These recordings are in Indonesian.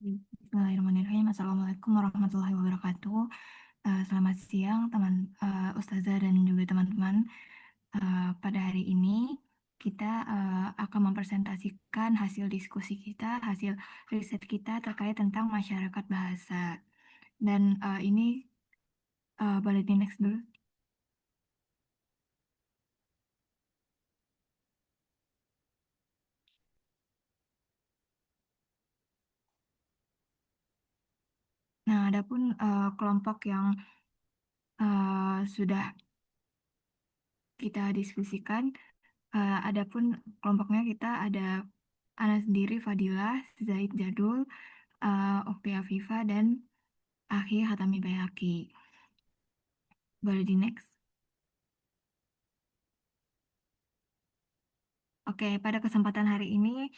Bismillahirrahmanirrahim. Assalamualaikum warahmatullahi wabarakatuh. Selamat siang, Ustazah dan juga teman-teman. Pada hari ini kita akan mempresentasikan hasil diskusi kita, hasil riset kita terkait tentang masyarakat bahasa. Dan ini boleh di next dulu. Nah, adapun kelompok yang sudah kita diskusikan, adapun kelompoknya kita ada Ana sendiri, Fadilah, Zaid Jadul, Okti Afifa, dan Akhi Hatami Bayhaqi. Boleh di next. Oke, pada kesempatan hari ini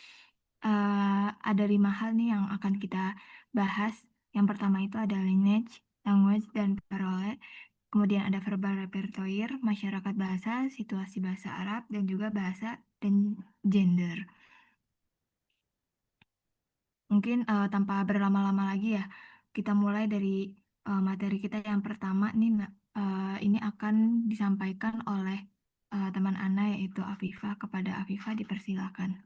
ada 5 hal nih yang akan kita bahas. Yang pertama itu ada lineage, language, dan parole. Kemudian ada verbal repertoire, masyarakat bahasa, situasi bahasa Arab, dan juga bahasa dan gender. Mungkin tanpa berlama-lama lagi ya, kita mulai dari materi kita yang pertama nih. Ini akan disampaikan oleh teman Ana yaitu Afifah. Kepada Afifah dipersilakan.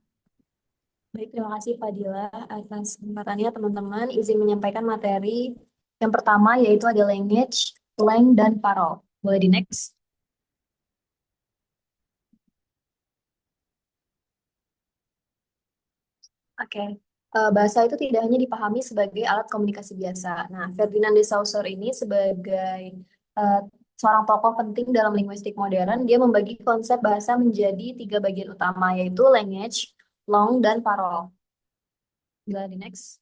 Baik, terima kasih Fadila atas kesempatannya teman-teman. Izin menyampaikan materi yang pertama yaitu ada language, slang, dan parol. Boleh di next? Oke. Bahasa itu tidak hanya dipahami sebagai alat komunikasi biasa. Nah, Ferdinand de Saussure ini sebagai eh, seorang tokoh penting dalam linguistik modern, dia membagi konsep bahasa menjadi 3 bagian utama, yaitu language, long, dan parol. Boleh di next?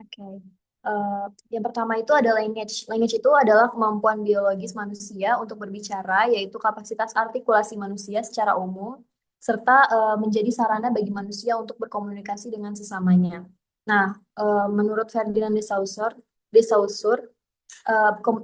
Oke. Eh, yang pertama itu ada language. Language itu adalah kemampuan biologis manusia untuk berbicara, yaitu kapasitas artikulasi manusia secara umum, serta menjadi sarana bagi manusia untuk berkomunikasi dengan sesamanya. Nah, menurut Ferdinand de Saussure,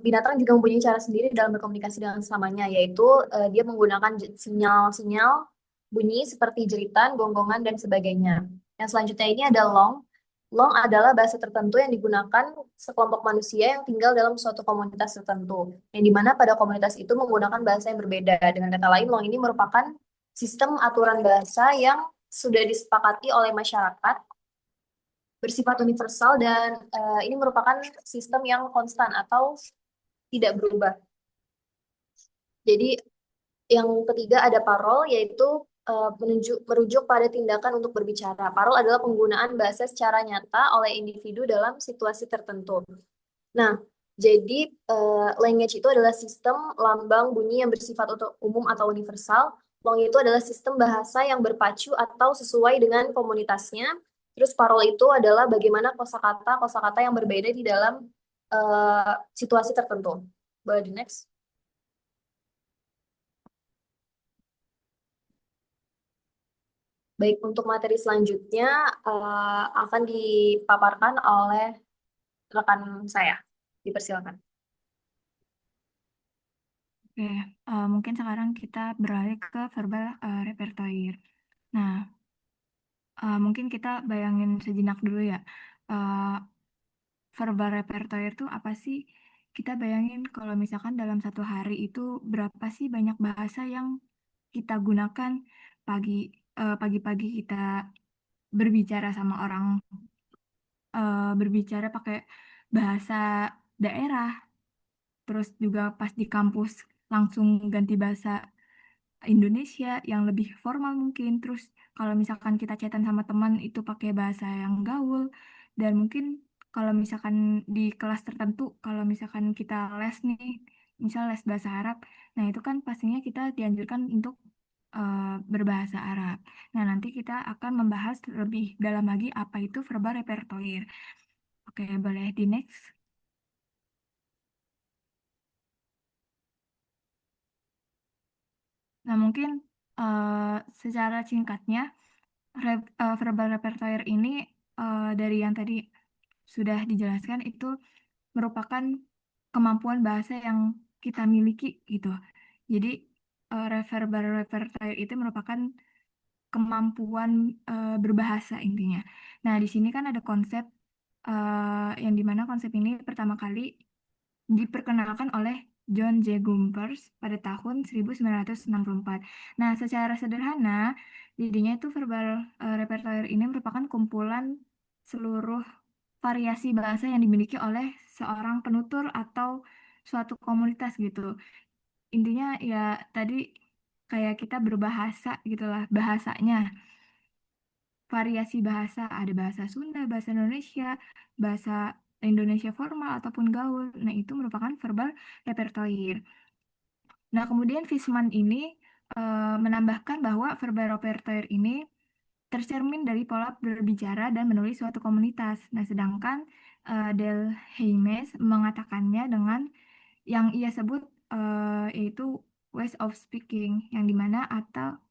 binatang juga mempunyai cara sendiri dalam berkomunikasi dengan sesamanya, yaitu dia menggunakan sinyal-sinyal bunyi seperti jeritan, gonggongan, dan sebagainya. Yang selanjutnya ini ada long. Long adalah bahasa tertentu yang digunakan sekelompok manusia yang tinggal dalam suatu komunitas tertentu, yang dimana pada komunitas itu menggunakan bahasa yang berbeda. Dengan kata lain, long ini merupakan sistem aturan bahasa yang sudah disepakati oleh masyarakat, bersifat universal, dan ini merupakan sistem yang konstan atau tidak berubah. Jadi yang ketiga ada parol, yaitu merujuk pada tindakan untuk berbicara. Parol adalah penggunaan bahasa secara nyata oleh individu dalam situasi tertentu. Nah, jadi language itu adalah sistem lambang bunyi yang bersifat umum atau universal. Long itu adalah sistem bahasa yang berpacu atau sesuai dengan komunitasnya. Terus parol itu adalah bagaimana kosakata yang berbeda di dalam situasi tertentu. Boleh di next? Baik, untuk materi selanjutnya akan dipaparkan oleh rekan saya. Dipersilakan. Oke, mungkin sekarang kita beralih ke verbal repertoire. Nah, mungkin kita bayangin sejenak dulu ya. Eh, Verbal repertoire itu apa sih? Kita bayangin kalau misalkan dalam satu hari itu berapa sih banyak bahasa yang kita gunakan pagi pagi-pagi kita berbicara sama orang, berbicara pakai bahasa daerah, terus juga pas di kampus langsung ganti bahasa Indonesia yang lebih formal mungkin. Terus kalau misalkan kita chatan sama teman itu pakai bahasa yang gaul, dan mungkin kalau misalkan di kelas tertentu, kalau misalkan kita les nih, misal les bahasa Arab, nah itu kan pastinya kita dianjurkan untuk berbahasa Arab. Nah, nanti kita akan membahas lebih dalam lagi apa itu verbal repertoire. Oke, boleh di next. Nah, mungkin secara singkatnya verbal repertoire ini dari yang tadi sudah dijelaskan itu merupakan kemampuan bahasa yang kita miliki gitu. Jadi verbal repertoire itu merupakan kemampuan berbahasa intinya. Nah, di sini kan ada konsep yang dimana konsep ini pertama kali diperkenalkan oleh John J. Gompers pada tahun 1964. Nah, secara sederhana, jadinya itu verbal repertoire ini merupakan kumpulan seluruh variasi bahasa yang dimiliki oleh seorang penutur atau suatu komunitas gitu. Intinya ya tadi kayak kita berbahasa gitulah bahasanya. Variasi bahasa, ada bahasa Sunda, bahasa Indonesia, bahasa Indonesia formal ataupun gaul. Nah, itu merupakan verbal repertoire. Nah, kemudian Fishman ini menambahkan bahwa verbal repertoire ini tercermin dari pola berbicara dan menulis suatu komunitas. Nah, sedangkan Del Heimes mengatakannya dengan yang ia sebut yaitu ways of speaking, yang dimana atau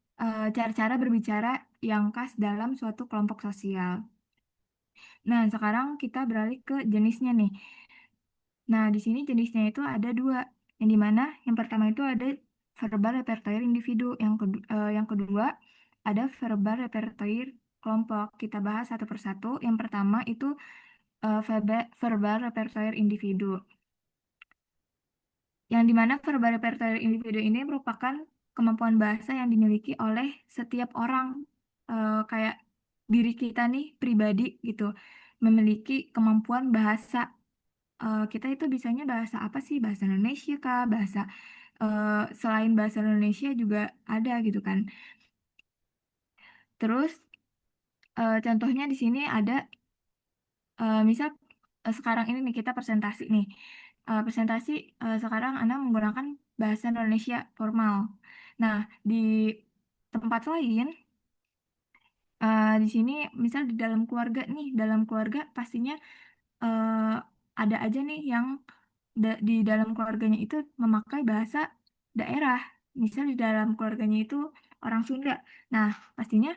cara-cara berbicara yang khas dalam suatu kelompok sosial. Nah, sekarang kita beralih ke jenisnya nih. Nah, di sini jenisnya itu ada dua, yang dimana yang pertama itu ada verbal repertoire individu, yang kedua ada verbal repertoire kelompok. Kita bahas satu persatu. Yang pertama itu verbal repertoire individu. Yang dimana verbal repertoire individu ini merupakan kemampuan bahasa yang dimiliki oleh setiap orang, kayak diri kita nih pribadi gitu, memiliki kemampuan bahasa. Kita itu bisanya bahasa apa sih? Bahasa Indonesia kah? Bahasa selain bahasa Indonesia juga ada gitu kan. Terus contohnya di sini ada misal sekarang ini nih kita presentasi nih. Presentasi sekarang Anda menggunakan bahasa Indonesia formal. Nah, di tempat lain, di sini misal di dalam keluarga nih, dalam keluarga pastinya eh, ada aja nih yang di dalam keluarganya itu memakai bahasa daerah. Misal di dalam keluarganya itu orang Sunda. Nah, pastinya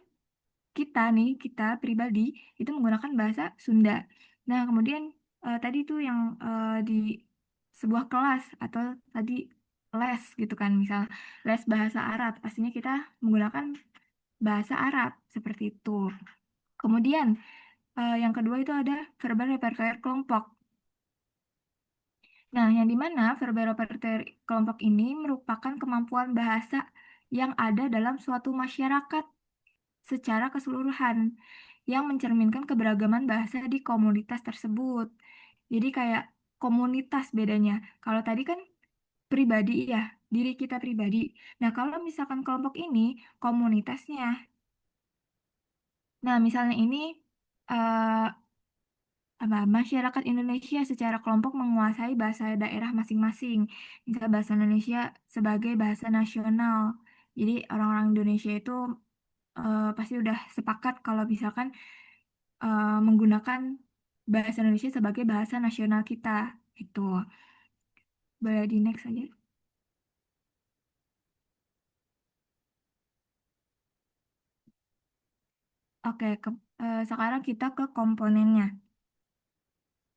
kita nih, kita pribadi itu menggunakan bahasa Sunda. Nah, kemudian tadi tuh yang di sebuah kelas atau tadi les gitu kan, misal les bahasa Arab, pastinya kita menggunakan bahasa Arab seperti itu. Kemudian yang kedua itu ada verbal repertoire kelompok. Nah, yang dimana verbal repertoire kelompok ini merupakan kemampuan bahasa yang ada dalam suatu masyarakat secara keseluruhan yang mencerminkan keberagaman bahasa di komunitas tersebut. Jadi kayak komunitas bedanya. Kalau tadi kan pribadi ya, diri kita pribadi. Nah, kalau misalkan kelompok ini komunitasnya. Nah, misalnya ini eh, apa masyarakat Indonesia secara kelompok menguasai bahasa daerah masing-masing. Misal bahasa Indonesia sebagai bahasa nasional. Jadi orang-orang Indonesia itu pasti udah sepakat kalau misalkan menggunakan bahasa Indonesia sebagai bahasa nasional kita. Itu boleh di next aja. Oke, sekarang kita ke komponennya.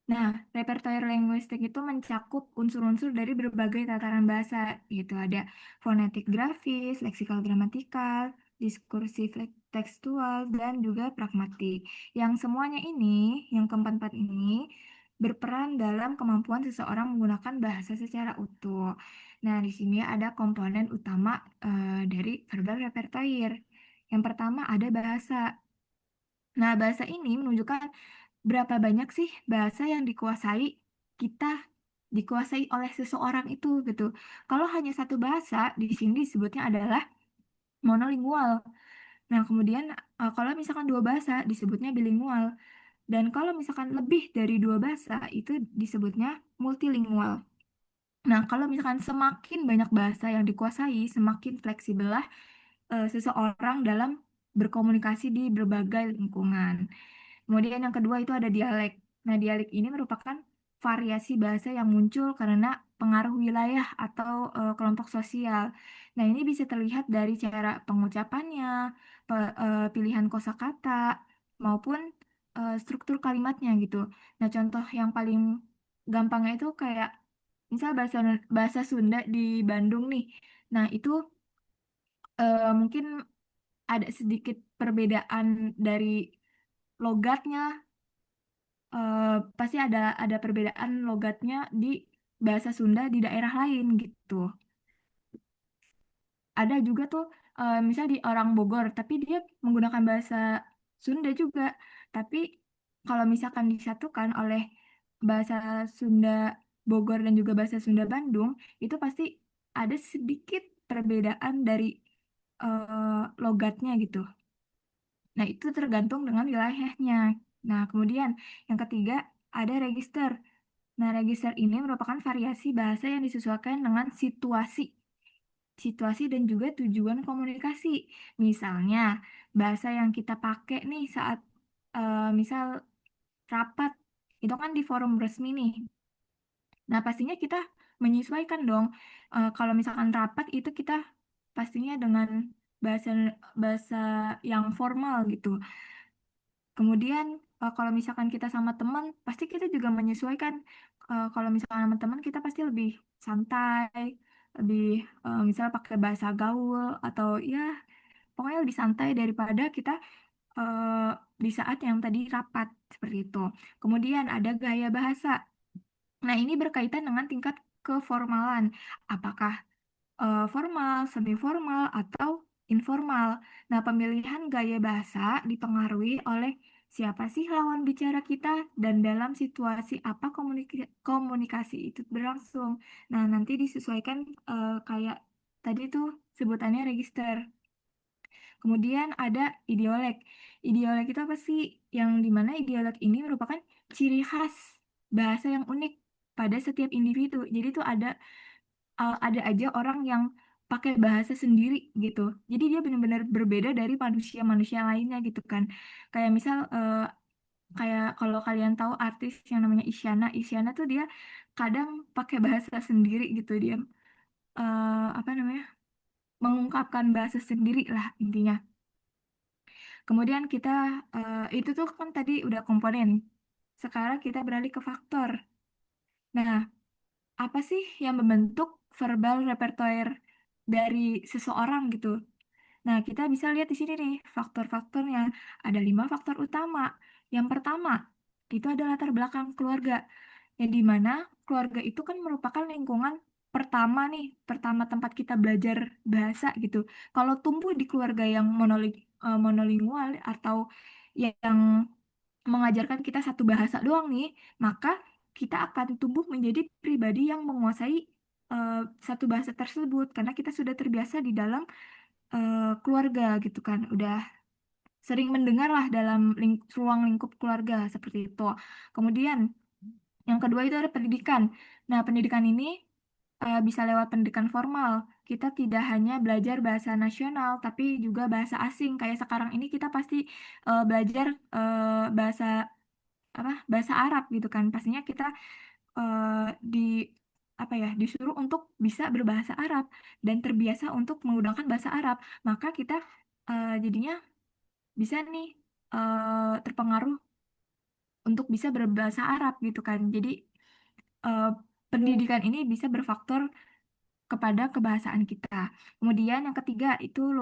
Nah, repertoire linguistik itu mencakup unsur-unsur dari berbagai tataran bahasa, gitu. Ada fonetik grafis, leksikal gramatikal, diskursif tekstual, dan juga pragmatik. Yang semuanya ini, yang keempat-empat ini, berperan dalam kemampuan seseorang menggunakan bahasa secara utuh. Nah, di sini ada komponen utama dari verbal repertoire. Yang pertama ada bahasa. Nah, bahasa ini menunjukkan berapa banyak sih bahasa yang dikuasai kita dikuasai oleh seseorang itu gitu. Kalau hanya satu bahasa di sini disebutnya adalah monolingual. Nah, kemudian kalau misalkan dua bahasa disebutnya bilingual. Dan kalau misalkan lebih dari dua bahasa itu disebutnya multilingual. Nah, kalau misalkan semakin banyak bahasa yang dikuasai, semakin fleksibel lah seseorang dalam berkomunikasi di berbagai lingkungan. Kemudian yang kedua itu ada dialek. Nah, dialek ini merupakan variasi bahasa yang muncul karena pengaruh wilayah atau kelompok sosial. Nah, ini bisa terlihat dari cara pengucapannya, pilihan kosakata, maupun struktur kalimatnya gitu. Nah, contoh yang paling gampangnya itu kayak misal bahasa bahasa Sunda di Bandung nih. Nah, itu Mungkin ada sedikit perbedaan dari logatnya. Pasti ada perbedaan logatnya di bahasa Sunda di daerah lain gitu. Ada juga tuh misal di orang Bogor, tapi dia menggunakan bahasa Sunda juga. Tapi kalau misalkan disatukan oleh bahasa Sunda Bogor dan juga bahasa Sunda Bandung, itu pasti ada sedikit perbedaan dari logatnya gitu. Nah, itu tergantung dengan wilayahnya. Nah, kemudian yang ketiga ada register. Nah, register ini merupakan variasi bahasa yang disesuaikan dengan situasi dan juga tujuan komunikasi. Misalnya, bahasa yang kita pakai nih saat misal rapat, itu kan di forum resmi nih. Nah, pastinya kita menyesuaikan dong. Kalau misalkan rapat itu kita pastinya dengan bahasa bahasa yang formal gitu. Kemudian kalau misalkan kita sama teman, pasti kita juga menyesuaikan. Kalau misalkan sama teman kita pasti lebih santai, lebih misal pakai bahasa gaul atau ya pokoknya lebih santai daripada kita eh, di saat yang tadi rapat seperti itu. Kemudian ada gaya bahasa. Nah, ini berkaitan dengan tingkat keformalan. Apakah formal, semi formal, atau informal. Nah, pemilihan gaya bahasa dipengaruhi oleh siapa sih lawan bicara kita dan dalam situasi apa komunikasi itu berlangsung. Nah, nanti disesuaikan kayak tadi tuh sebutannya register. Kemudian ada ideolek. Ideolek itu apa sih? Yang dimana ideolek ini merupakan ciri khas bahasa yang unik pada setiap individu. Jadi tuh ada aja orang yang pakai bahasa sendiri gitu. Jadi dia benar-benar berbeda dari manusia-manusia lainnya gitu kan. Kayak misal kayak kalau kalian tahu artis yang namanya Isyana, Isyana tuh dia kadang pakai bahasa sendiri gitu. Dia apa namanya? Mengungkapkan bahasa sendiri lah intinya. Kemudian kita itu tuh kan tadi udah komponen. Sekarang kita beralih ke faktor. Nah, apa sih yang membentuk verbal repertoire dari seseorang gitu? Nah, kita bisa lihat di sini nih faktor-faktornya. Ada 5 faktor utama. Yang pertama, itu ada latar belakang keluarga. Yang dimana keluarga itu kan merupakan lingkungan pertama nih, pertama tempat kita belajar bahasa gitu. Kalau tumbuh di keluarga yang monolingual atau yang mengajarkan kita satu bahasa doang nih, maka kita akan tumbuh menjadi pribadi yang menguasai eh, satu bahasa tersebut karena kita sudah terbiasa di dalam keluarga gitu kan, udah sering mendengar lah dalam ruang lingkup keluarga seperti itu. Kemudian yang kedua itu ada pendidikan. Nah, pendidikan ini bisa lewat pendidikan formal. Kita tidak hanya belajar bahasa nasional, tapi juga bahasa asing. Kayak sekarang ini kita pasti belajar bahasa apa? Bahasa Arab gitu kan. Pastinya kita di apa ya disuruh untuk bisa berbahasa Arab dan terbiasa untuk menggunakan bahasa Arab. Maka kita jadinya bisa nih terpengaruh untuk bisa berbahasa Arab gitu kan. Jadi eh, pendidikan ini bisa berfaktor kepada kebahasaan kita. Kemudian yang ketiga itu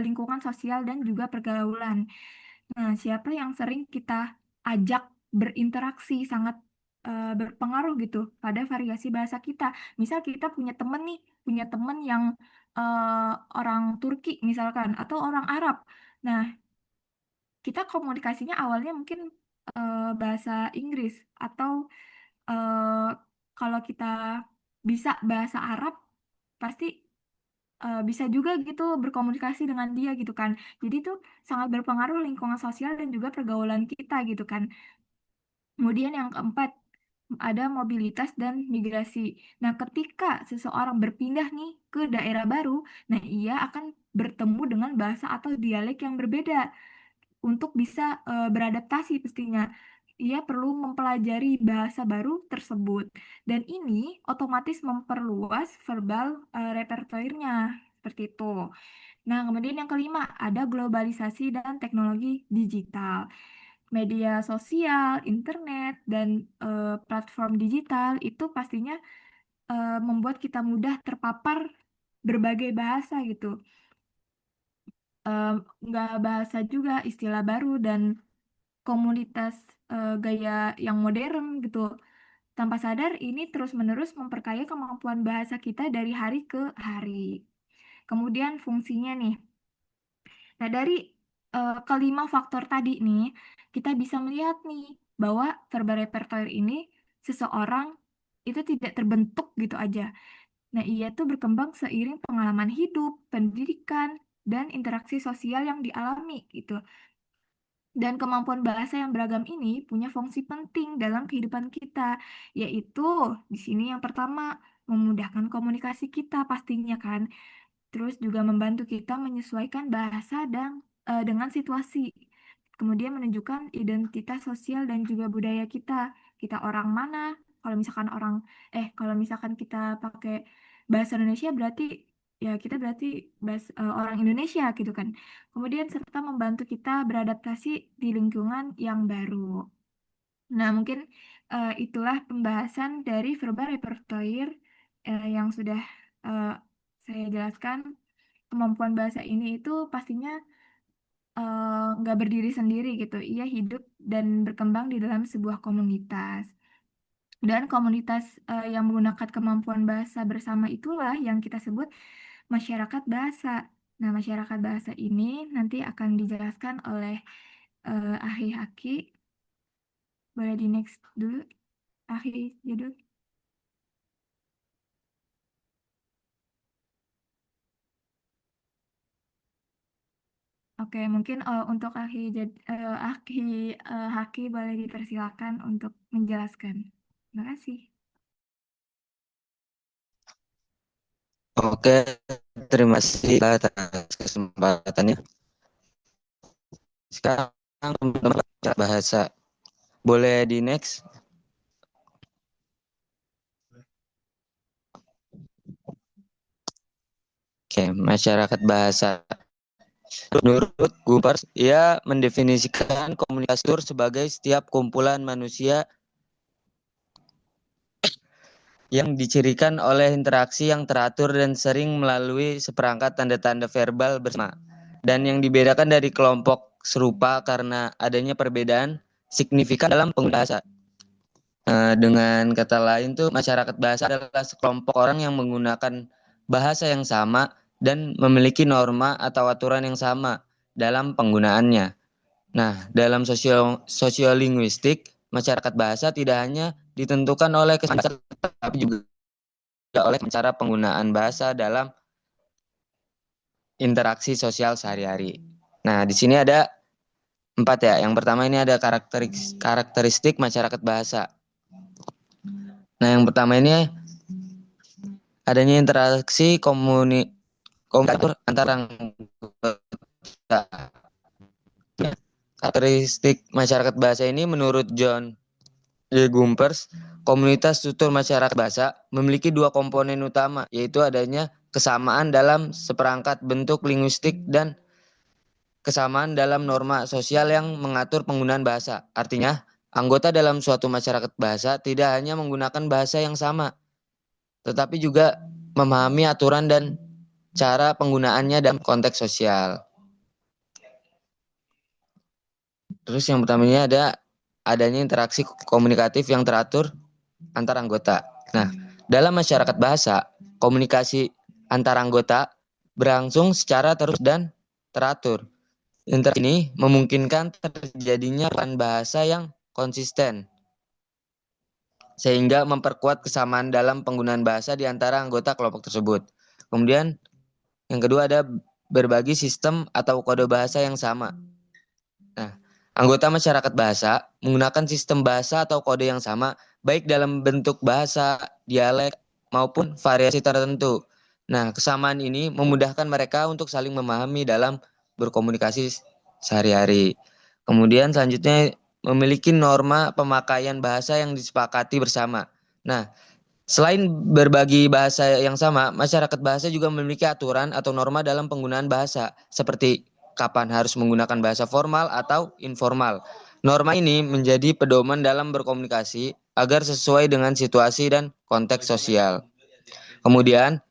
lingkungan sosial dan juga pergaulan. Nah, siapa yang sering kita ajak berinteraksi sangat berpengaruh gitu pada variasi bahasa kita. Misal kita punya temen nih, punya temen yang orang Turki misalkan atau orang Arab. Nah, kita komunikasinya awalnya mungkin bahasa Inggris atau eh, kalau kita bisa bahasa Arab pasti bisa juga gitu berkomunikasi dengan dia gitu kan. Jadi itu sangat berpengaruh lingkungan sosial dan juga pergaulan kita gitu kan. Kemudian yang keempat ada mobilitas dan migrasi. Nah, ketika seseorang berpindah nih ke daerah baru, nah ia akan bertemu dengan bahasa atau dialek yang berbeda untuk bisa beradaptasi pastinya. Ia perlu mempelajari bahasa baru tersebut dan ini otomatis memperluas verbal repertoire-nya seperti itu. Nah, kemudian yang kelima ada globalisasi dan teknologi digital. Media sosial, internet, dan platform digital itu pastinya membuat kita mudah terpapar berbagai bahasa gitu. eh, nggak bahasa juga istilah baru dan komunitas gaya yang modern gitu. Tanpa sadar ini terus-menerus memperkaya kemampuan bahasa kita dari hari ke hari. Kemudian fungsinya nih. Nah, dari kelima faktor tadi nih, kita bisa melihat nih bahwa verbal repertoire ini seseorang itu tidak terbentuk gitu aja. Nah, ia tuh berkembang seiring pengalaman hidup, pendidikan, dan interaksi sosial yang dialami gitu. Dan kemampuan bahasa yang beragam ini punya fungsi penting dalam kehidupan kita, yaitu di sini yang pertama memudahkan komunikasi kita pastinya kan. Terus juga membantu kita menyesuaikan bahasa dan dengan situasi. Kemudian menunjukkan identitas sosial dan juga budaya kita. Kita orang mana? Kalau misalkan kalau misalkan kita pakai bahasa Indonesia berarti ya kita berarti orang Indonesia gitu kan. Kemudian serta membantu kita beradaptasi di lingkungan yang baru. Nah, mungkin itulah pembahasan dari verbal repertoire yang sudah eh, saya jelaskan. Kemampuan bahasa ini itu pastinya nggak berdiri sendiri gitu. Ia hidup dan berkembang di dalam sebuah komunitas. Dan komunitas yang menggunakan kemampuan bahasa bersama itulah yang kita sebut masyarakat bahasa. Nah, masyarakat bahasa ini nanti akan dijelaskan oleh Ahli Haki. Boleh di next dulu, Ahli judul. Oke, mungkin untuk Haki boleh dipersilakan untuk menjelaskan. Terima kasih. Oke, terima kasih atas kesempatannya. Sekarang teman-teman bahasa. Boleh di next? Oke, masyarakat bahasa. Menurut Gupers, ia mendefinisikan komunitas tur sebagai setiap kumpulan manusia yang dicirikan oleh interaksi yang teratur dan sering melalui seperangkat tanda-tanda verbal bersama, dan yang dibedakan dari kelompok serupa karena adanya perbedaan signifikan dalam penggunaan bahasa. Dengan kata lain tuh masyarakat bahasa adalah sekelompok orang yang menggunakan bahasa yang sama dan memiliki norma atau aturan yang sama dalam penggunaannya. Nah, dalam sosiolinguistik, masyarakat bahasa tidak hanya ditentukan oleh kesehatan, tapi juga oleh cara penggunaan bahasa dalam interaksi sosial sehari-hari. Nah, di sini ada 4 ya. Yang pertama ini ada karakteristik masyarakat bahasa. Nah, yang pertama ini adanya interaksi komunikator antara anggota. Karakteristik masyarakat bahasa ini menurut John G. Gumpers, komunitas tutur masyarakat bahasa memiliki dua komponen utama, yaitu adanya kesamaan dalam seperangkat bentuk linguistik dan kesamaan dalam norma sosial yang mengatur penggunaan bahasa. Artinya, anggota dalam suatu masyarakat bahasa tidak hanya menggunakan bahasa yang sama, tetapi juga memahami aturan dan cara penggunaannya dalam konteks sosial. Terus yang pertama ini adanya interaksi komunikatif yang teratur antar anggota. Nah, dalam masyarakat bahasa, komunikasi antar anggota berlangsung secara terus dan teratur. Interaksi ini memungkinkan terjadinya peran bahasa yang konsisten, sehingga memperkuat kesamaan dalam penggunaan bahasa di antara anggota kelompok tersebut. Kemudian, yang kedua ada berbagi sistem atau kode bahasa yang sama. Nah, anggota masyarakat bahasa menggunakan sistem bahasa atau kode yang sama, baik dalam bentuk bahasa, dialek, maupun variasi tertentu. Nah, kesamaan ini memudahkan mereka untuk saling memahami dalam berkomunikasi sehari-hari. Kemudian selanjutnya memiliki norma pemakaian bahasa yang disepakati bersama. Nah, selain berbagi bahasa yang sama, masyarakat bahasa juga memiliki aturan atau norma dalam penggunaan bahasa, seperti kapan harus menggunakan bahasa formal atau informal. Norma ini menjadi pedoman dalam berkomunikasi agar sesuai dengan situasi dan konteks sosial. Kemudian,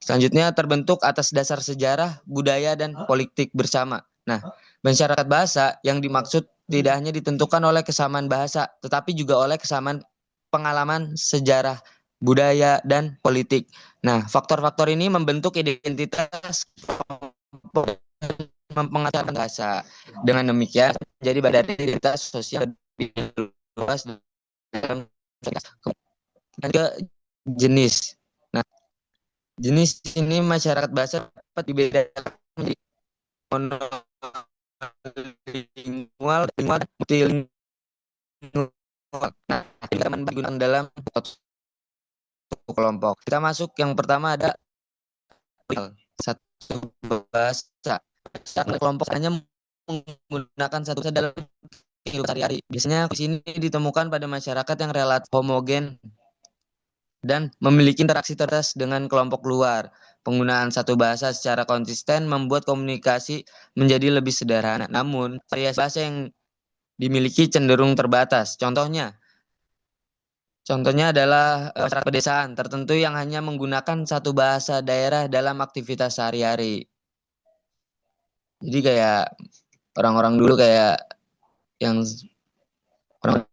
Selanjutnya terbentuk atas dasar sejarah, budaya, dan politik bersama. Nah, masyarakat bahasa yang dimaksud tidak hanya ditentukan oleh kesamaan bahasa, tetapi juga oleh kesamaan pengalaman, sejarah, budaya, dan politik. Nah, faktor-faktor ini membentuk identitas kelompok dan mempengaruhi bahasa. Dengan demikian, jadi badan identitas sosial lebih luas dalam ke jenis. Nah, jenis ini masyarakat bahasa dapat dibedakan menjadi monolingual, lingual, dan multilingual. Nah, ini akan digunakan dalam satu kelompok. Kita masuk yang pertama ada satu bahasa. Satu kelompok hanya menggunakan satu bahasa dalam kehidupan sehari-hari. Biasanya di sini ditemukan pada masyarakat yang relatif homogen dan memiliki interaksi terbatas dengan kelompok luar. Penggunaan satu bahasa secara konsisten membuat komunikasi menjadi lebih sederhana. Namun, variasi bahasa yang dimiliki cenderung terbatas. Contohnya adalah masyarakat pedesaan tertentu yang hanya menggunakan satu bahasa daerah dalam aktivitas sehari-hari. Jadi kayak orang-orang dulu kayak yang orang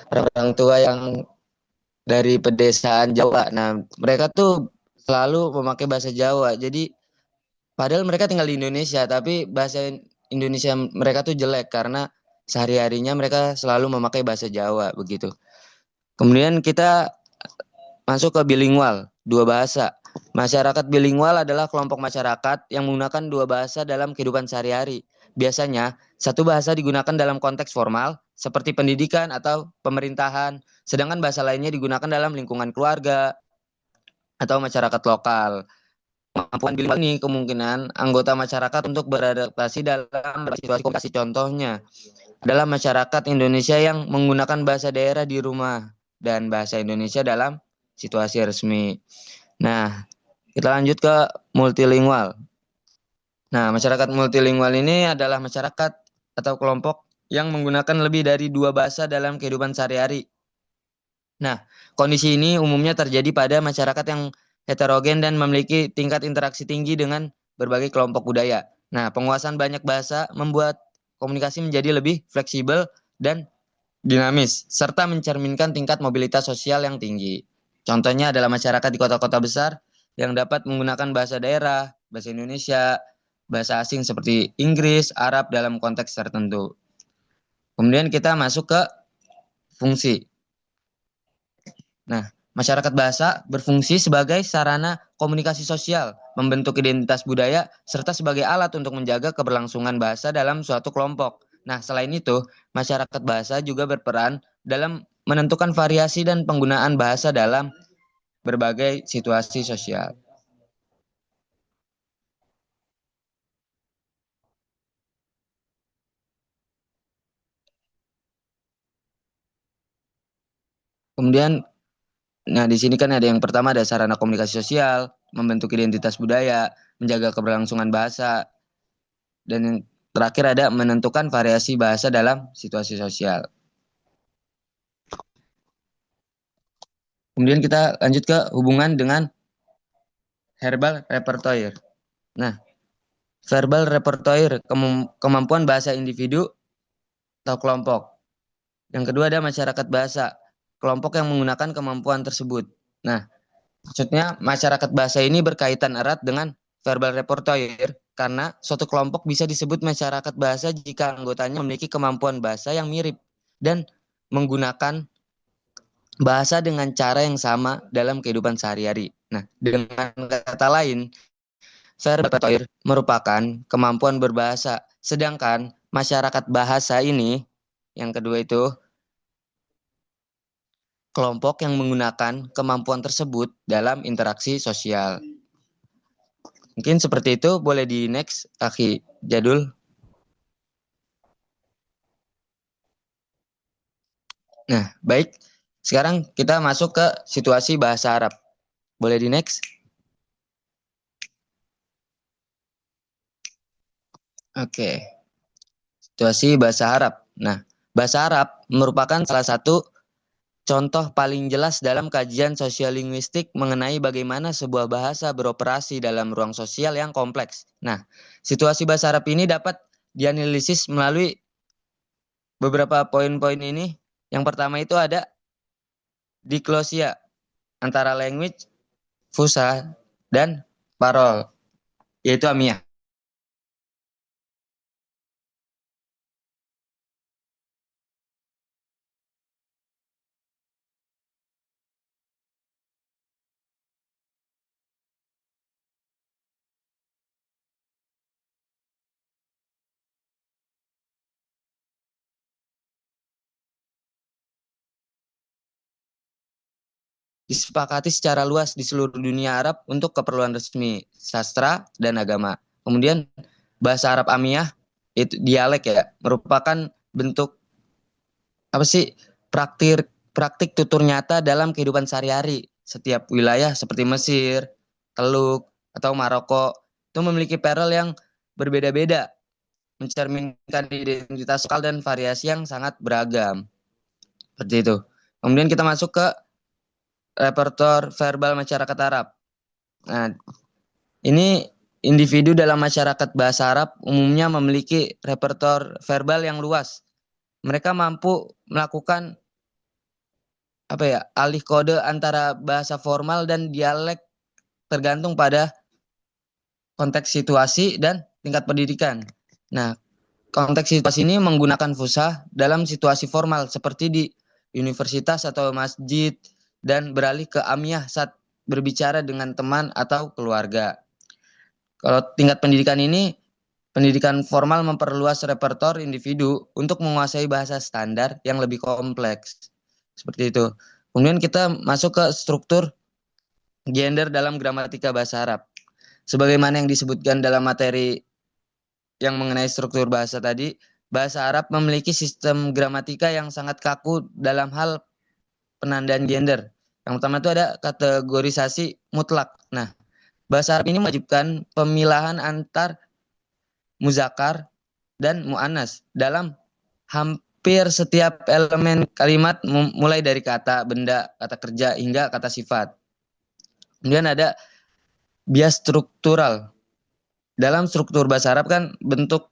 orang tua yang dari pedesaan Jawa. Nah, mereka tuh selalu memakai bahasa Jawa. Jadi padahal mereka tinggal di Indonesia, tapi bahasa Indonesia mereka tuh jelek karena sehari-harinya mereka selalu memakai bahasa Jawa begitu. Kemudian kita masuk ke bilingual, dua bahasa. Masyarakat bilingual adalah kelompok masyarakat yang menggunakan dua bahasa dalam kehidupan sehari-hari. Biasanya, satu bahasa digunakan dalam konteks formal, seperti pendidikan atau pemerintahan, sedangkan bahasa lainnya digunakan dalam lingkungan keluarga atau masyarakat lokal. Kemampuan bilingual ini kemungkinan anggota masyarakat untuk beradaptasi dalam situasi komunikasi. Contohnya, adalah masyarakat Indonesia yang menggunakan bahasa daerah di rumah dan bahasa Indonesia dalam situasi resmi. Nah, kita lanjut ke multilingual. Nah, masyarakat multilingual ini adalah masyarakat atau kelompok yang menggunakan lebih dari dua bahasa dalam kehidupan sehari-hari. Nah, kondisi ini umumnya terjadi pada masyarakat yang heterogen dan memiliki tingkat interaksi tinggi dengan berbagai kelompok budaya. Nah, penguasaan banyak bahasa membuat komunikasi menjadi lebih fleksibel dan dinamis, serta mencerminkan tingkat mobilitas sosial yang tinggi. Contohnya adalah masyarakat di kota-kota besar yang dapat menggunakan bahasa daerah, bahasa Indonesia, bahasa asing seperti Inggris, Arab dalam konteks tertentu. Kemudian kita masuk ke fungsi. Nah, masyarakat bahasa berfungsi sebagai sarana komunikasi sosial, membentuk identitas budaya, serta sebagai alat untuk menjaga keberlangsungan bahasa dalam suatu kelompok. Nah, selain itu, masyarakat bahasa juga berperan dalam menentukan variasi dan penggunaan bahasa dalam berbagai situasi sosial. Kemudian, nah di sini kan ada yang pertama ada sarana komunikasi sosial, membentuk identitas budaya, menjaga keberlangsungan bahasa, dan yang terakhir ada menentukan variasi bahasa dalam situasi sosial. Kemudian kita lanjut ke hubungan dengan verbal repertoire. Nah, verbal repertoire kemampuan bahasa individu atau kelompok. Yang kedua ada masyarakat bahasa, kelompok yang menggunakan kemampuan tersebut. Nah, maksudnya masyarakat bahasa ini berkaitan erat dengan verbal repertoire karena suatu kelompok bisa disebut masyarakat bahasa jika anggotanya memiliki kemampuan bahasa yang mirip dan menggunakan bahasa dengan cara yang sama dalam kehidupan sehari-hari. Nah, dengan kata lain, verbal repertoire merupakan kemampuan berbahasa, sedangkan masyarakat bahasa ini, yang kedua itu, kelompok yang menggunakan kemampuan tersebut dalam interaksi sosial. Mungkin seperti itu, boleh di next, Aki Jadul. Nah, baik. Sekarang kita masuk ke situasi bahasa Arab. Boleh di next? Oke. Situasi bahasa Arab. Nah, bahasa Arab merupakan salah satu contoh paling jelas dalam kajian sosiolinguistik mengenai bagaimana sebuah bahasa beroperasi dalam ruang sosial yang kompleks. Nah, situasi bahasa Arab ini dapat dianalisis melalui beberapa poin-poin ini. Yang pertama itu ada diklosia antara language, fusha, dan parol, yaitu amiyah. Disepakati secara luas di seluruh dunia Arab untuk keperluan resmi sastra dan agama. Kemudian bahasa Arab Amiyah itu dialek ya, merupakan bentuk apa sih praktik praktik tutur nyata dalam kehidupan sehari-hari. Setiap wilayah seperti Mesir, Teluk, atau Maroko itu memiliki parallel yang berbeda-beda, mencerminkan identitas lokal dan variasi yang sangat beragam. Seperti itu. Kemudian kita masuk ke repertoire verbal masyarakat Arab. Nah, ini individu dalam masyarakat bahasa Arab umumnya memiliki repertoire verbal yang luas. Mereka mampu melakukan apa ya, alih kode antara bahasa formal dan dialek tergantung pada konteks situasi dan tingkat pendidikan. Nah, konteks situasi ini menggunakan fusha dalam situasi formal seperti di universitas atau masjid dan beralih ke amiyah saat berbicara dengan teman atau keluarga. Kalau tingkat pendidikan ini, pendidikan formal memperluas repertoire individu untuk menguasai bahasa standar yang lebih kompleks. Seperti itu. Kemudian kita masuk ke struktur gender dalam gramatika bahasa Arab. Sebagaimana yang disebutkan dalam materi yang mengenai struktur bahasa tadi, bahasa Arab memiliki sistem gramatika yang sangat kaku dalam hal penandaan gender. Yang pertama itu ada kategorisasi mutlak. Nah, bahasa Arab ini mewajibkan pemilahan antar muzakkar dan mu'annas dalam hampir setiap elemen kalimat mulai dari kata benda, kata kerja hingga kata sifat. Kemudian ada bias struktural. Dalam struktur bahasa Arab kan bentuk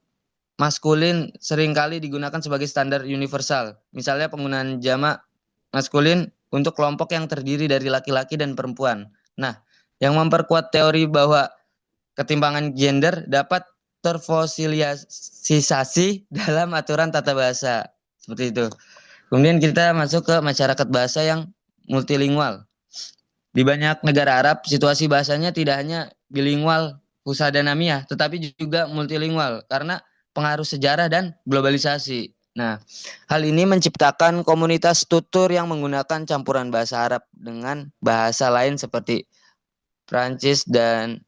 maskulin seringkali digunakan sebagai standar universal. Misalnya penggunaan jamak maskulin untuk kelompok yang terdiri dari laki-laki dan perempuan. Nah, yang memperkuat teori bahwa ketimpangan gender dapat terfosilisasi dalam aturan tata bahasa. Seperti itu. Kemudian kita masuk ke masyarakat bahasa yang multilingual. Di banyak negara Arab, situasi bahasanya tidak hanya bilingual, fusha dan amiyah, tetapi juga multilingual karena pengaruh sejarah dan globalisasi. Nah, hal ini menciptakan komunitas tutur yang menggunakan campuran bahasa Arab dengan bahasa lain seperti Prancis dan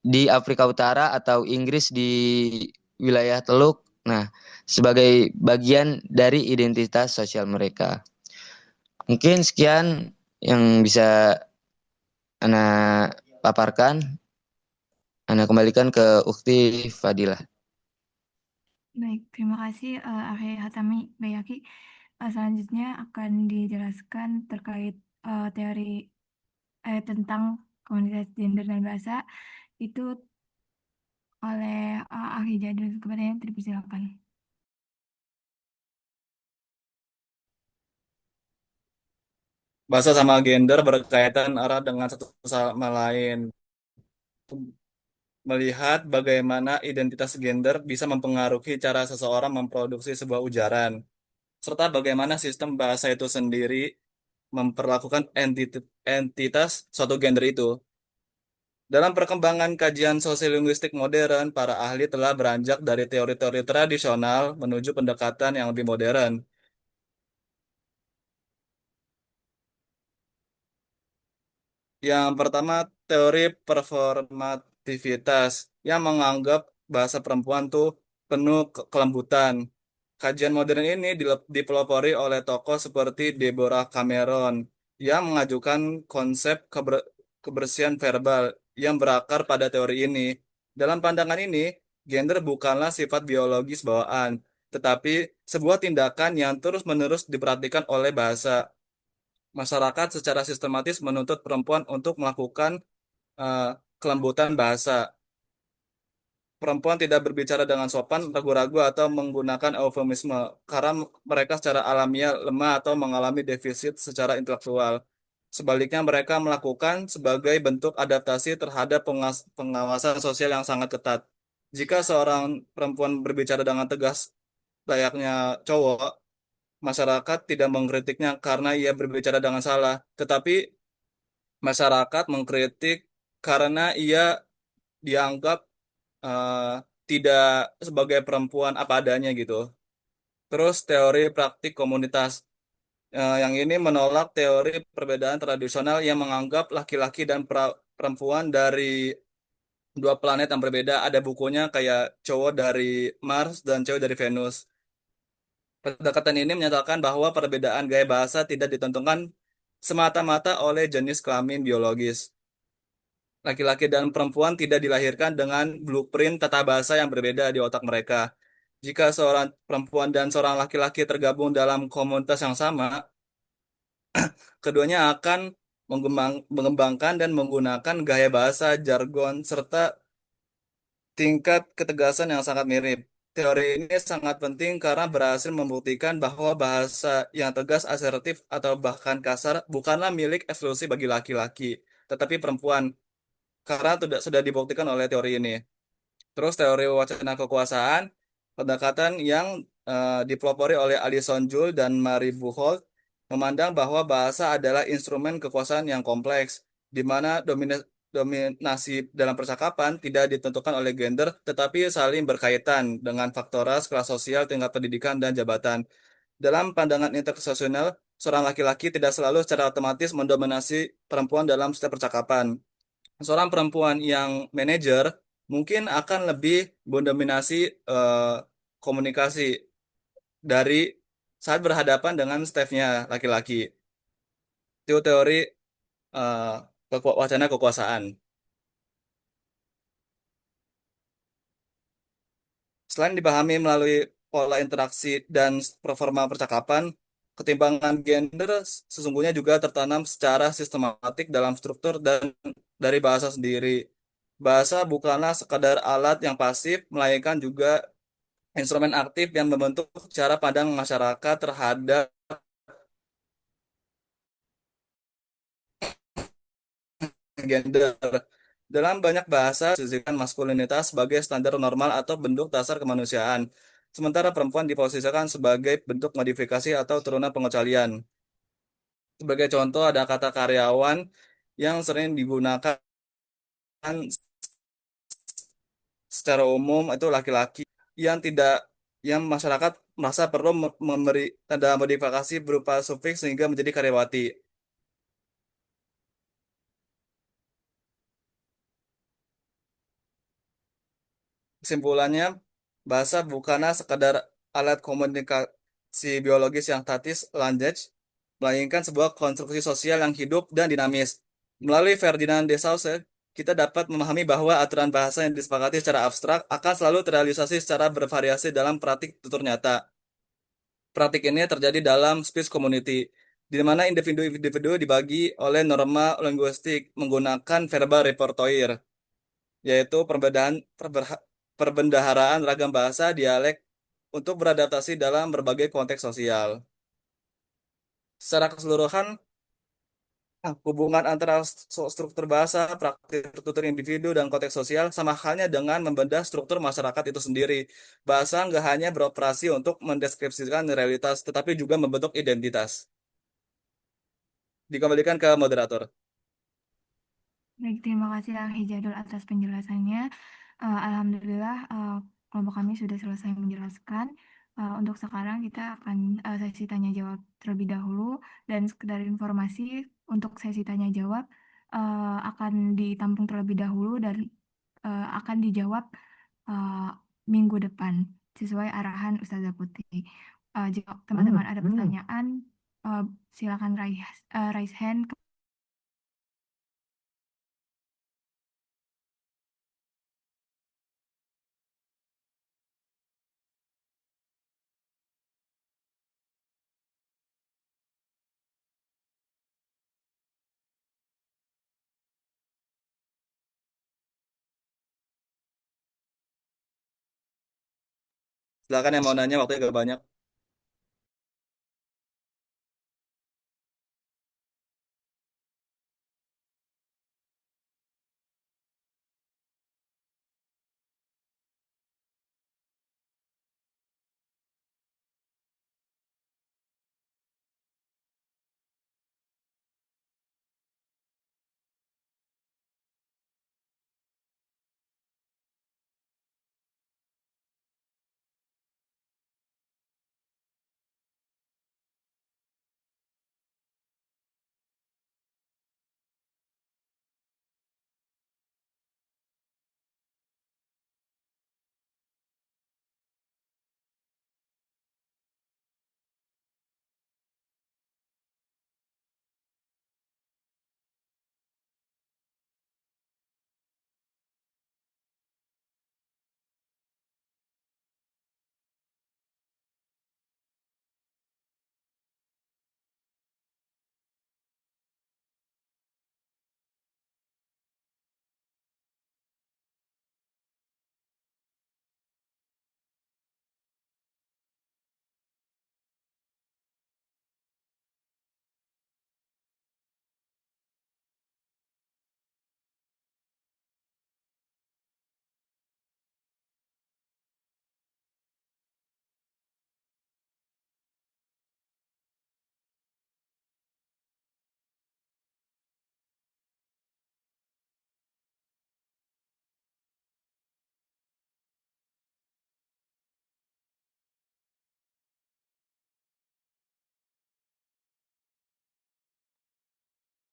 di Afrika Utara atau Inggris di wilayah Teluk. Nah, sebagai bagian dari identitas sosial mereka. Mungkin sekian yang bisa Ana paparkan. Ana kembalikan ke Ukti Fadilah. Baik, terima kasih Akhi Hatami Bayaki. Selanjutnya akan dijelaskan terkait teori tentang komunitas gender dan bahasa itu oleh Akhi Jadul. Kepadanya dipersilakan. Bahasa sama gender berkaitan erat dengan satu sama lain. Melihat bagaimana identitas gender bisa mempengaruhi cara seseorang memproduksi sebuah ujaran, serta bagaimana sistem bahasa itu sendiri memperlakukan entitas suatu gender itu. Dalam perkembangan kajian sosiolinguistik modern, para ahli telah beranjak dari teori-teori tradisional menuju pendekatan yang lebih modern. Yang pertama, teori performativitas yang menganggap bahasa perempuan tuh penuh kelembutan. Kajian modern ini dipelopori oleh tokoh seperti Deborah Cameron yang mengajukan konsep kebersihan verbal yang berakar pada teori ini. Dalam pandangan ini, gender bukanlah sifat biologis bawaan, tetapi sebuah tindakan yang terus-menerus diperhatikan oleh bahasa. Masyarakat secara sistematis menuntut perempuan untuk melakukan eh, kelembutan bahasa. Perempuan tidak berbicara dengan sopan, ragu-ragu, atau menggunakan eufemisme karena mereka secara alamiah lemah atau mengalami defisit secara intelektual. Sebaliknya, mereka melakukan sebagai bentuk adaptasi terhadap pengawasan sosial yang sangat ketat. Jika seorang perempuan berbicara dengan tegas layaknya cowok, masyarakat tidak mengkritiknya karena ia berbicara dengan salah, tetapi masyarakat mengkritik karena ia dianggap eh, tidak sebagai perempuan apa adanya gitu. Terus teori praktik komunitas. Yang ini menolak teori perbedaan tradisional yang menganggap laki-laki dan perempuan dari dua planet yang berbeda. Ada bukunya kayak cowok dari Mars dan cowok dari Venus. Pendekatan ini menyatakan bahwa perbedaan gaya bahasa tidak ditentukan semata-mata oleh jenis kelamin biologis. Laki-laki dan perempuan tidak dilahirkan dengan blueprint tata bahasa yang berbeda di otak mereka. Jika seorang perempuan dan seorang laki-laki tergabung dalam komunitas yang sama, keduanya akan mengembangkan dan menggunakan gaya bahasa, jargon, serta tingkat ketegasan yang sangat mirip. Teori ini sangat penting karena berhasil membuktikan bahwa bahasa yang tegas, asertif, atau bahkan kasar bukanlah milik eksklusif bagi laki-laki, tetapi perempuan, karena sudah dibuktikan oleh teori ini. Terus teori wacana kekuasaan, pendekatan yang dipelopori oleh Alison Jules dan Marie Buchholz memandang bahwa bahasa adalah instrumen kekuasaan yang kompleks, di mana dominasi dalam percakapan tidak ditentukan oleh gender, tetapi saling berkaitan dengan faktor ras, kelas sosial, tingkat pendidikan, dan jabatan. Dalam pandangan interseksional, seorang laki-laki tidak selalu secara otomatis mendominasi perempuan dalam setiap percakapan. Seorang perempuan yang manajer mungkin akan lebih mendominasi eh, komunikasi dari saat berhadapan dengan staffnya laki-laki. Itu teori eh, wacana kekuasaan. Selain dipahami melalui pola interaksi dan performa percakapan, ketimpangan gender sesungguhnya juga tertanam secara sistematik dalam struktur dan dari bahasa sendiri. Bahasa bukanlah sekadar alat yang pasif, melainkan juga instrumen aktif yang membentuk cara pandang masyarakat terhadap gender. Dalam banyak bahasa, disebutkan maskulinitas sebagai standar normal atau bentuk dasar kemanusiaan, sementara perempuan diposisikan sebagai bentuk modifikasi atau turunan pengecualian. Sebagai contoh, ada kata karyawan yang sering digunakan secara umum itu laki-laki yang tidak yang masyarakat merasa perlu memberi tanda modifikasi berupa sufiks sehingga menjadi karyawati. Kesimpulannya, bahasa bukanlah sekadar alat komunikasi biologis yang statis, language, melainkan sebuah konstruksi sosial yang hidup dan dinamis. Melalui Ferdinand de Saussure, kita dapat memahami bahwa aturan bahasa yang disepakati secara abstrak akan selalu terrealisasi secara bervariasi dalam praktik tutur nyata. Praktik ini terjadi dalam speech community, di mana individu-individu dibagi oleh norma linguistik menggunakan verbal repertoire, yaitu perbendaharaan ragam bahasa dialek untuk beradaptasi dalam berbagai konteks sosial. Secara keseluruhan, hubungan antara struktur bahasa, praktik tutur individu, dan konteks sosial sama halnya dengan membedah struktur masyarakat itu sendiri. Bahasa nggak hanya beroperasi untuk mendeskripsikan realitas, tetapi juga membentuk identitas. Dikembalikan ke moderator. Baik, terima kasih Kang Hijadul atas penjelasannya. Alhamdulillah, kelompok kami sudah selesai menjelaskan. Untuk sekarang kita akan sesi tanya jawab terlebih dahulu, dan sekedar informasi untuk sesi tanya jawab akan ditampung terlebih dahulu dan akan dijawab uh, minggu depan sesuai arahan Ustazah Putri. Jika teman-teman ada pertanyaan, silakan raise hand Silakan yang mau nanya, waktunya agak banyak.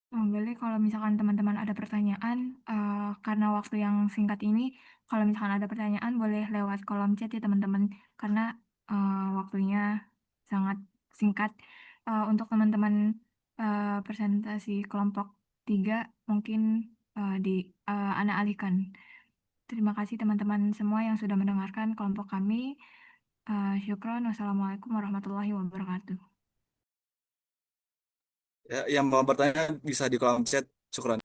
Boleh kalau misalkan teman-teman ada pertanyaan, karena waktu yang singkat ini, kalau misalkan ada pertanyaan boleh lewat kolom chat ya teman-teman, karena waktunya sangat singkat. Untuk teman-teman presentasi kelompok 3 mungkin Ana alihkan. Terima kasih teman-teman semua yang sudah mendengarkan kelompok kami. Syukron, wassalamualaikum warahmatullahi wabarakatuh. Ya, yang mau bertanya bisa di kolom chat. Syukran.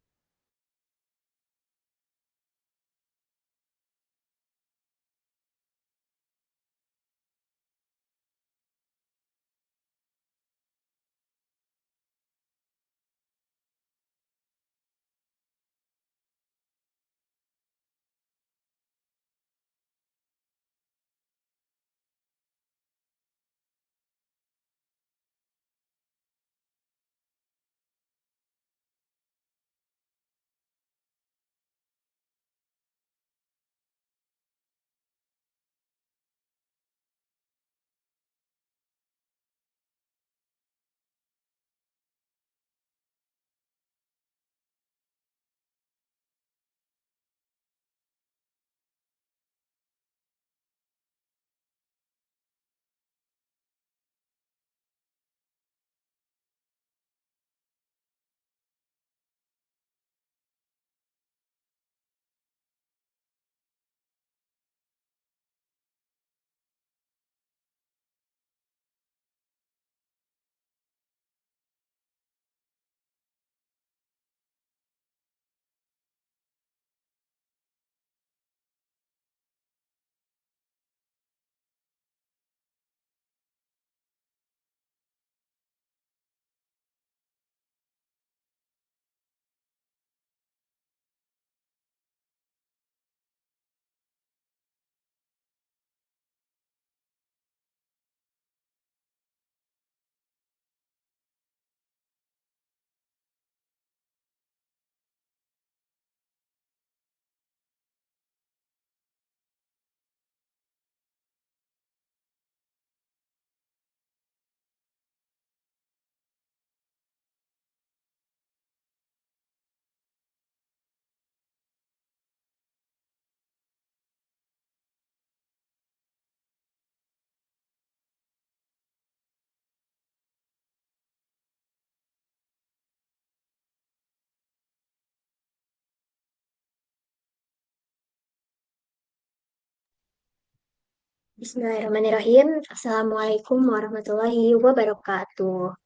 Bismillahirrahmanirrahim. Assalamualaikum warahmatullahi wabarakatuh.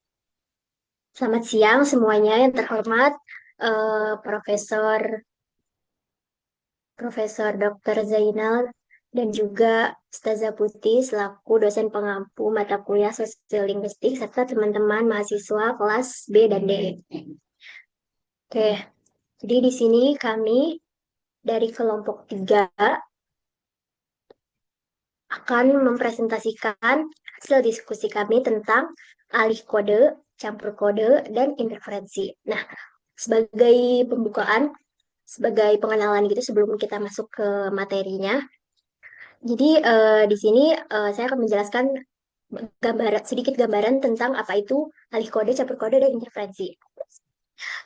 Selamat siang semuanya yang terhormat Profesor Profesor Dr. Zainal dan juga Ustazah Putih selaku dosen pengampu mata kuliah Sosiolinguistik serta teman-teman mahasiswa kelas B dan D. Oke, jadi di sini kami dari kelompok 3 akan mempresentasikan hasil diskusi kami tentang alih kode, campur kode, dan interferensi. Nah, sebagai pembukaan, sebagai pengenalan gitu sebelum kita masuk ke materinya. Jadi di sini saya akan menjelaskan sedikit gambaran tentang apa itu alih kode, campur kode, dan interferensi.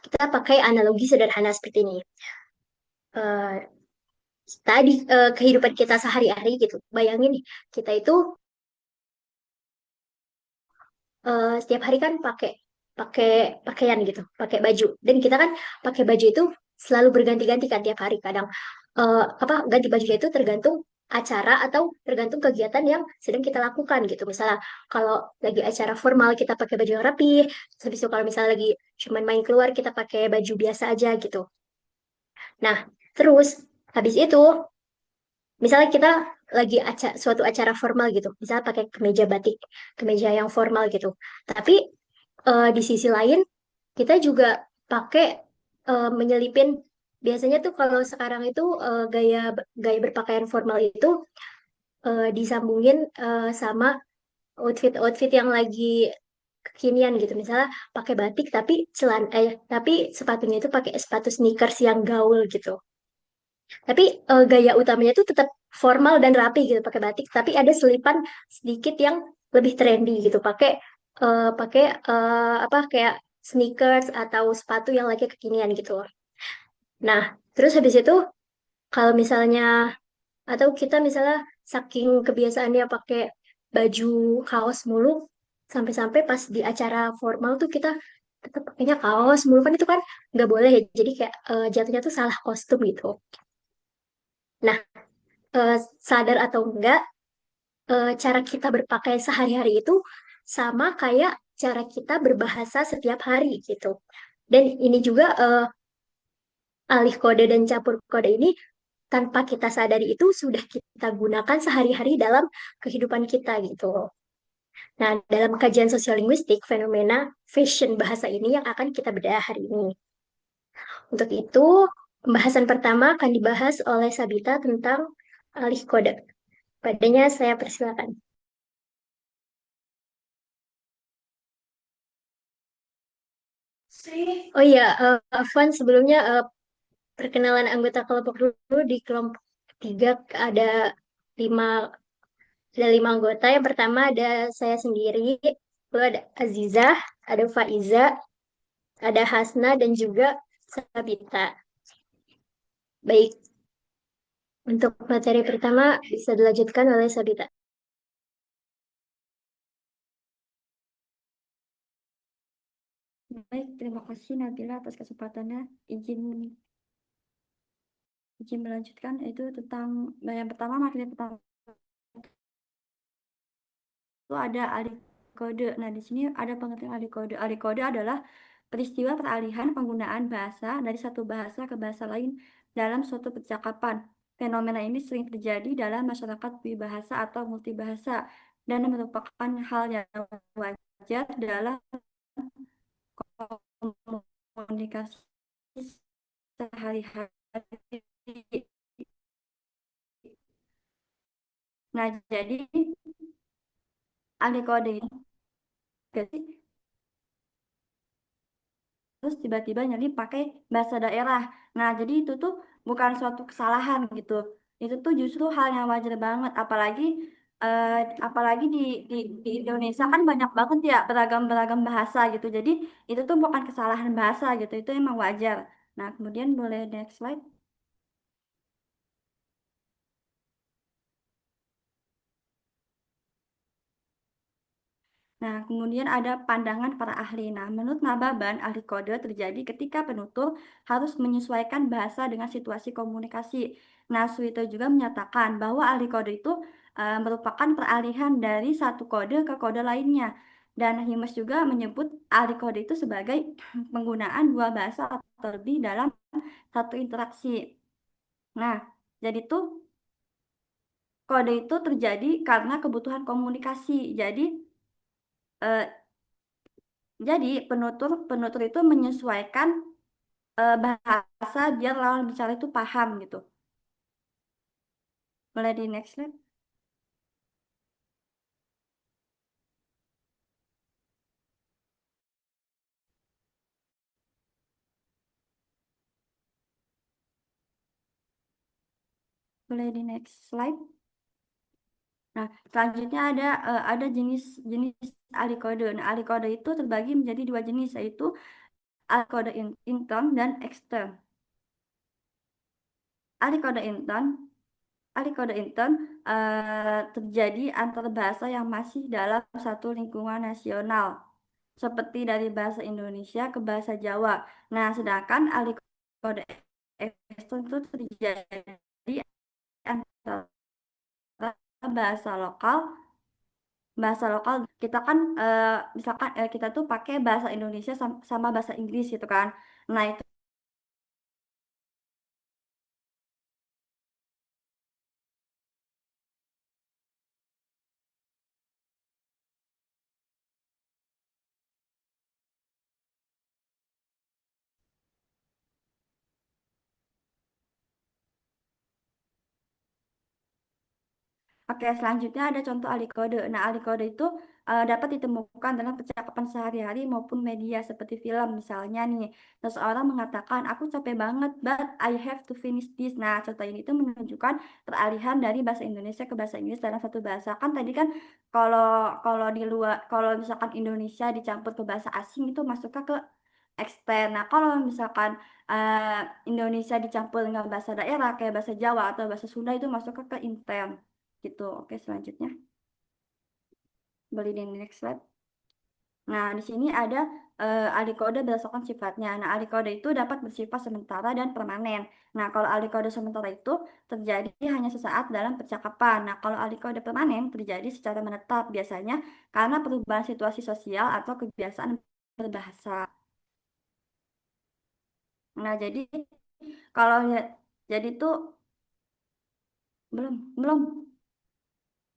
Kita pakai analogi sederhana seperti ini. Eh, Tadi kehidupan kita sehari-hari gitu. Bayangin nih, kita itu setiap hari kan pakai pakai pakaian gitu, pakai baju. Dan kita kan pakai baju itu selalu berganti-ganti kan tiap hari. Kadang apa ganti bajunya itu tergantung acara atau tergantung kegiatan yang sedang kita lakukan gitu. Misalnya kalau lagi acara formal kita pakai baju yang rapi, habis itu kalau misalnya lagi cuman main keluar kita pakai baju biasa aja gitu. Nah, terus habis itu misalnya kita lagi suatu acara formal gitu, misalnya pakai kemeja batik, kemeja yang formal gitu. Tapi di sisi lain kita juga pakai menyelipin biasanya tuh kalau sekarang itu gaya gaya berpakaian formal itu disambungin sama outfit yang lagi kekinian gitu. Misalnya pakai batik tapi sepatunya itu pakai sepatu sneakers yang gaul gitu. Tapi gaya utamanya itu tetap formal dan rapi gitu pakai batik, tapi ada selipan sedikit yang lebih trendy gitu, pakai pakai apa kayak sneakers atau sepatu yang lagi kekinian gitu. Nah, terus habis itu kalau misalnya atau kita misalnya saking kebiasaannya pakai baju kaos mulu sampai-sampai pas di acara formal tuh kita tetap pakainya kaos mulu kan itu kan nggak boleh ya. Jadi kayak jatuhnya tuh salah kostum gitu. Nah, eh, sadar atau enggak, cara kita berpakaian sehari-hari itu sama kayak cara kita berbahasa setiap hari gitu. Dan ini juga alih kode dan campur kode ini tanpa kita sadari itu sudah kita gunakan sehari-hari dalam kehidupan kita gitu. Nah, dalam kajian sosiolinguistik, fenomena fashion bahasa ini yang akan kita bedah hari ini. Untuk itu, pembahasan pertama akan dibahas oleh Sabita tentang alih kode. Padanya saya persilakan. Oh iya, Afwan sebelumnya perkenalan anggota kelompok dulu di kelompok 3 ada lima anggota. Yang pertama ada saya sendiri, lalu ada Azizah, ada Faiza, ada Hasna dan juga Sabita. Baik, untuk materi pertama bisa dilanjutkan oleh Sabita. Baik, terima kasih Nabila atas kesempatannya. Izin melanjutkan itu tentang yang pertama, materi pertama itu ada alih kode. Nah, di sini ada pengertian alih kode. Alih kode adalah peristiwa peralihan penggunaan bahasa dari satu bahasa ke bahasa lain dalam suatu percakapan. Fenomena ini sering terjadi dalam masyarakat bihasa atau multibahasa dan merupakan hal yang wajar dalam komunikasi sehari-hari. Nah, jadi alih kode ini terus tiba-tiba nyelip pakai bahasa daerah. Nah, jadi itu tuh bukan suatu kesalahan gitu. Itu tuh justru hal yang wajar banget, eh, apalagi di Indonesia kan banyak banget ya beragam-beragam bahasa gitu. Jadi itu tuh bukan kesalahan bahasa gitu. Itu emang wajar. Nah, kemudian boleh next slide. Nah, kemudian ada pandangan para ahli. Nah, menurut Nababan, ahli kode terjadi ketika penutur harus menyesuaikan bahasa dengan situasi komunikasi. Nah, Suito juga menyatakan bahwa ahli kode itu merupakan peralihan dari satu kode ke kode lainnya. Dan Himes juga menyebut ahli kode itu sebagai penggunaan dua bahasa atau lebih dalam satu interaksi. Nah, jadi tuh kode itu terjadi karena kebutuhan komunikasi. Eh, jadi penutur itu menyesuaikan bahasa biar lawan bicara itu paham gitu. Boleh di next slide. Boleh di next slide. Nah, selanjutnya ada jenis alikode. Nah, alikode itu terbagi menjadi dua jenis, yaitu alikode intern dan extern. Alikode intern, alikode intern terjadi antar bahasa yang masih dalam satu lingkungan nasional, seperti dari bahasa Indonesia ke bahasa Jawa. Nah, sedangkan alikode extern itu terjadi antara bahasa lokal bahasa lokal kita kan misalkan kita tuh pakai bahasa Indonesia sama bahasa Inggris gitu kan. Nah, itu oke, selanjutnya ada contoh alikode. Nah, alikode itu dapat ditemukan dalam percakapan sehari-hari maupun media seperti film. Misalnya nih, seseorang mengatakan, aku capek banget, but I have to finish this. Nah, contoh ini itu menunjukkan peralihan dari bahasa Indonesia ke bahasa Inggris dalam satu bahasa. Kan tadi kan kalau kalau di luar, kalau misalkan Indonesia dicampur ke bahasa asing itu masuknya ke extend. Nah, kalau misalkan Indonesia dicampur dengan bahasa daerah kayak bahasa Jawa atau bahasa Sunda itu masuknya ke intern gitu. Oke, selanjutnya boleh di next slide. Nah, di sini ada alikode berdasarkan sifatnya. Nah, alikode itu dapat bersifat sementara dan permanen. Nah, kalau alikode sementara itu terjadi hanya sesaat dalam percakapan. Nah, kalau alikode permanen terjadi secara menetap biasanya karena perubahan situasi sosial atau kebiasaan berbahasa. Nah, kalau jadi tuh belum belum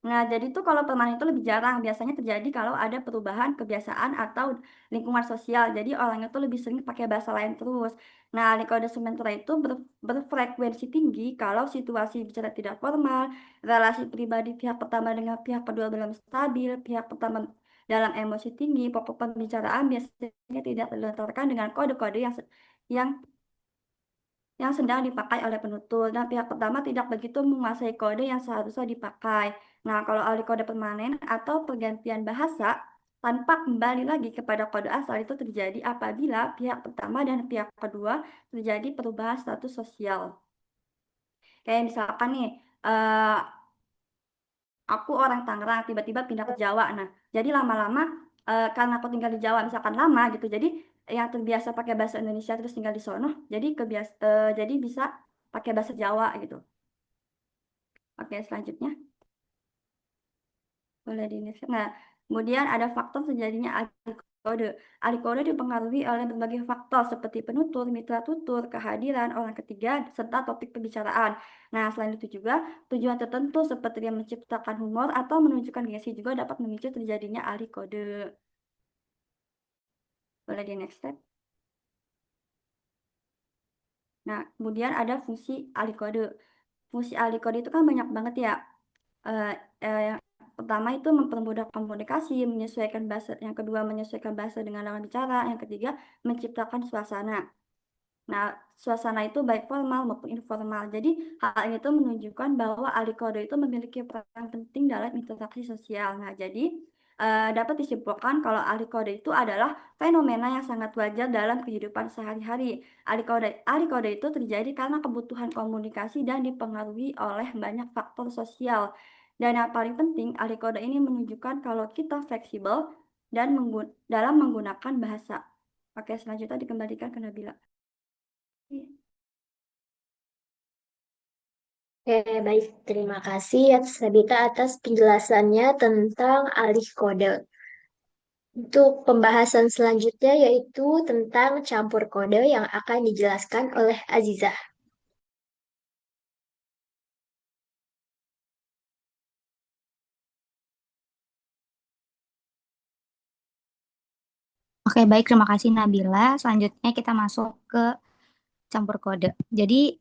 Nah, jadi tuh kalau permanen itu lebih jarang. Biasanya terjadi kalau ada perubahan kebiasaan atau lingkungan sosial. Jadi orang itu lebih sering pakai bahasa lain terus. Nah, kode sementara itu berfrekuensi tinggi kalau situasi bicara tidak formal, relasi pribadi pihak pertama dengan pihak kedua belum stabil, pihak pertama dalam emosi tinggi, pokok pembicaraan biasanya tidak terlontarkan dengan kode-kode yang yang sedang dipakai oleh penutur dan pihak pertama tidak begitu menguasai kode yang seharusnya dipakai. Nah, kalau alih kode permanen atau pergantian bahasa tanpa kembali lagi kepada kode asal itu terjadi apabila pihak pertama dan pihak kedua terjadi perubahan status sosial. Kayak misalkan nih, eh, aku orang Tangerang tiba-tiba pindah ke Jawa. Nah, jadi lama-lama karena aku tinggal di Jawa misalkan lama gitu. Jadi yang terbiasa pakai bahasa Indonesia terus tinggal di sono, jadi bisa pakai bahasa Jawa gitu. Oke, selanjutnya boleh di next. Nah, kemudian ada faktor terjadinya alikode. Alikode dipengaruhi oleh berbagai faktor seperti penutur, mitra tutur, kehadiran orang ketiga, serta topik pembicaraan. Nah, selain itu juga tujuan tertentu seperti yang menciptakan humor atau menunjukkan gengsi juga dapat memicu terjadinya alikode. Boleh di next step. Nah, kemudian ada fungsi alikode. Fungsi alikode itu kan banyak banget ya. Eh, yang pertama itu mempermudah komunikasi, menyesuaikan bahasa. Yang kedua, menyesuaikan bahasa dengan lawan bicara. Yang ketiga, menciptakan suasana. Nah, suasana itu baik formal maupun informal. Jadi, hal ini tuh menunjukkan bahwa ahli kode itu memiliki peran penting dalam interaksi sosial. Nah, jadi dapat disimpulkan kalau ahli kode itu adalah fenomena yang sangat wajar dalam kehidupan sehari-hari. Ahli kode itu terjadi karena kebutuhan komunikasi dan dipengaruhi oleh banyak faktor sosial. Dan yang paling penting, ahli kode ini menunjukkan kalau kita fleksibel dan dalam menggunakan bahasa. Oke, selanjutnya dikembalikan ke Nabila. Oke, baik. Terima kasih atas Sabita atas penjelasannya tentang alih kode. Untuk pembahasan selanjutnya yaitu tentang campur kode yang akan dijelaskan oleh Azizah. Oke, baik. Terima kasih Nabila. Selanjutnya kita masuk ke campur kode. Jadi,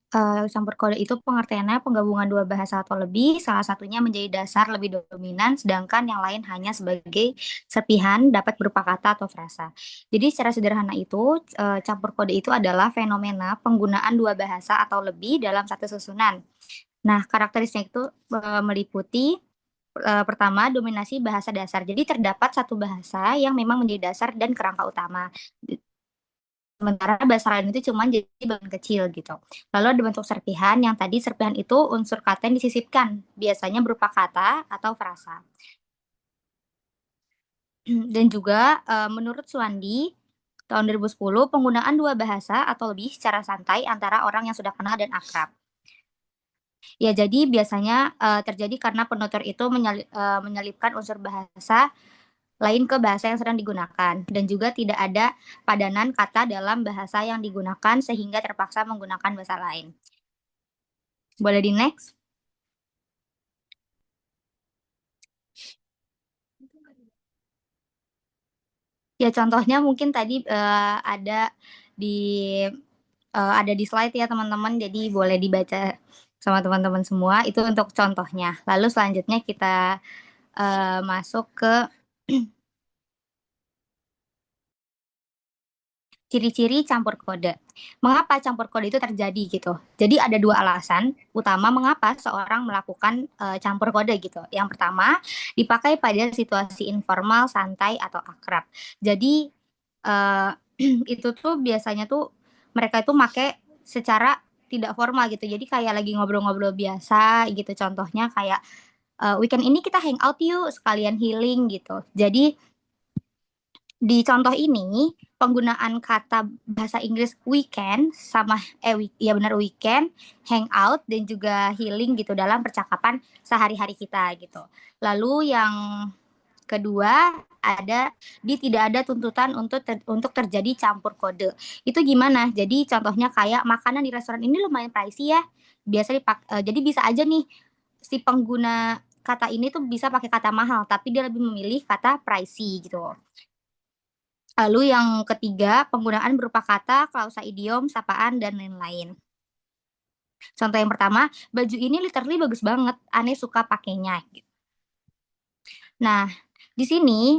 campur kode itu pengertiannya penggabungan dua bahasa atau lebih, salah satunya menjadi dasar lebih dominan, sedangkan yang lain hanya sebagai serpihan dapat berupa kata atau frasa. Jadi secara sederhana itu, campur kode itu adalah fenomena penggunaan dua bahasa atau lebih dalam satu susunan. Nah, karakteristiknya itu meliputi pertama, dominasi bahasa dasar. Jadi terdapat satu bahasa yang memang menjadi dasar dan kerangka utama. Sementara bahasa lain itu cuma jadi bagian kecil gitu. Lalu ada bentuk serpihan yang tadi serpihan itu unsur kata yang disisipkan, biasanya berupa kata atau frasa. Dan juga menurut Suwandi tahun 2010 penggunaan dua bahasa atau lebih secara santai antara orang yang sudah kenal dan akrab. Ya, jadi biasanya terjadi karena penutur itu menyelipkan unsur bahasa lain ke bahasa yang sedang digunakan dan juga tidak ada padanan kata dalam bahasa yang digunakan sehingga terpaksa menggunakan bahasa lain. Boleh di next? Ya contohnya mungkin tadi di ada di slide ya teman-teman, jadi boleh dibaca sama teman-teman semua. Itu untuk contohnya. Lalu selanjutnya kita masuk ke ciri-ciri campur kode. Mengapa campur kode itu terjadi gitu? Jadi ada dua alasan utama mengapa seorang melakukan campur kode gitu. Yang pertama, dipakai pada situasi informal, santai atau akrab. Jadi uh, itu tuh biasanya tuh mereka itu make secara tidak formal gitu. Jadi kayak lagi ngobrol-ngobrol biasa gitu. Contohnya kayak weekend ini kita hangout yuk sekalian healing gitu. Jadi di contoh ini, penggunaan kata bahasa Inggris weekend sama ya benar weekend, hangout dan juga healing gitu dalam percakapan sehari-hari kita gitu. Lalu yang kedua ada tidak ada tuntutan untuk terjadi campur kode. Itu gimana? Jadi contohnya kayak makanan di restoran ini lumayan pricey ya. Jadi bisa aja nih si pengguna kata ini tuh bisa pakai kata mahal, tapi dia lebih memilih kata pricey gitu. Lalu yang ketiga, penggunaan berupa kata, klausa idiom, sapaan, dan lain-lain. Contoh yang pertama, baju ini literally bagus banget, aneh suka pakainya. Nah, di sini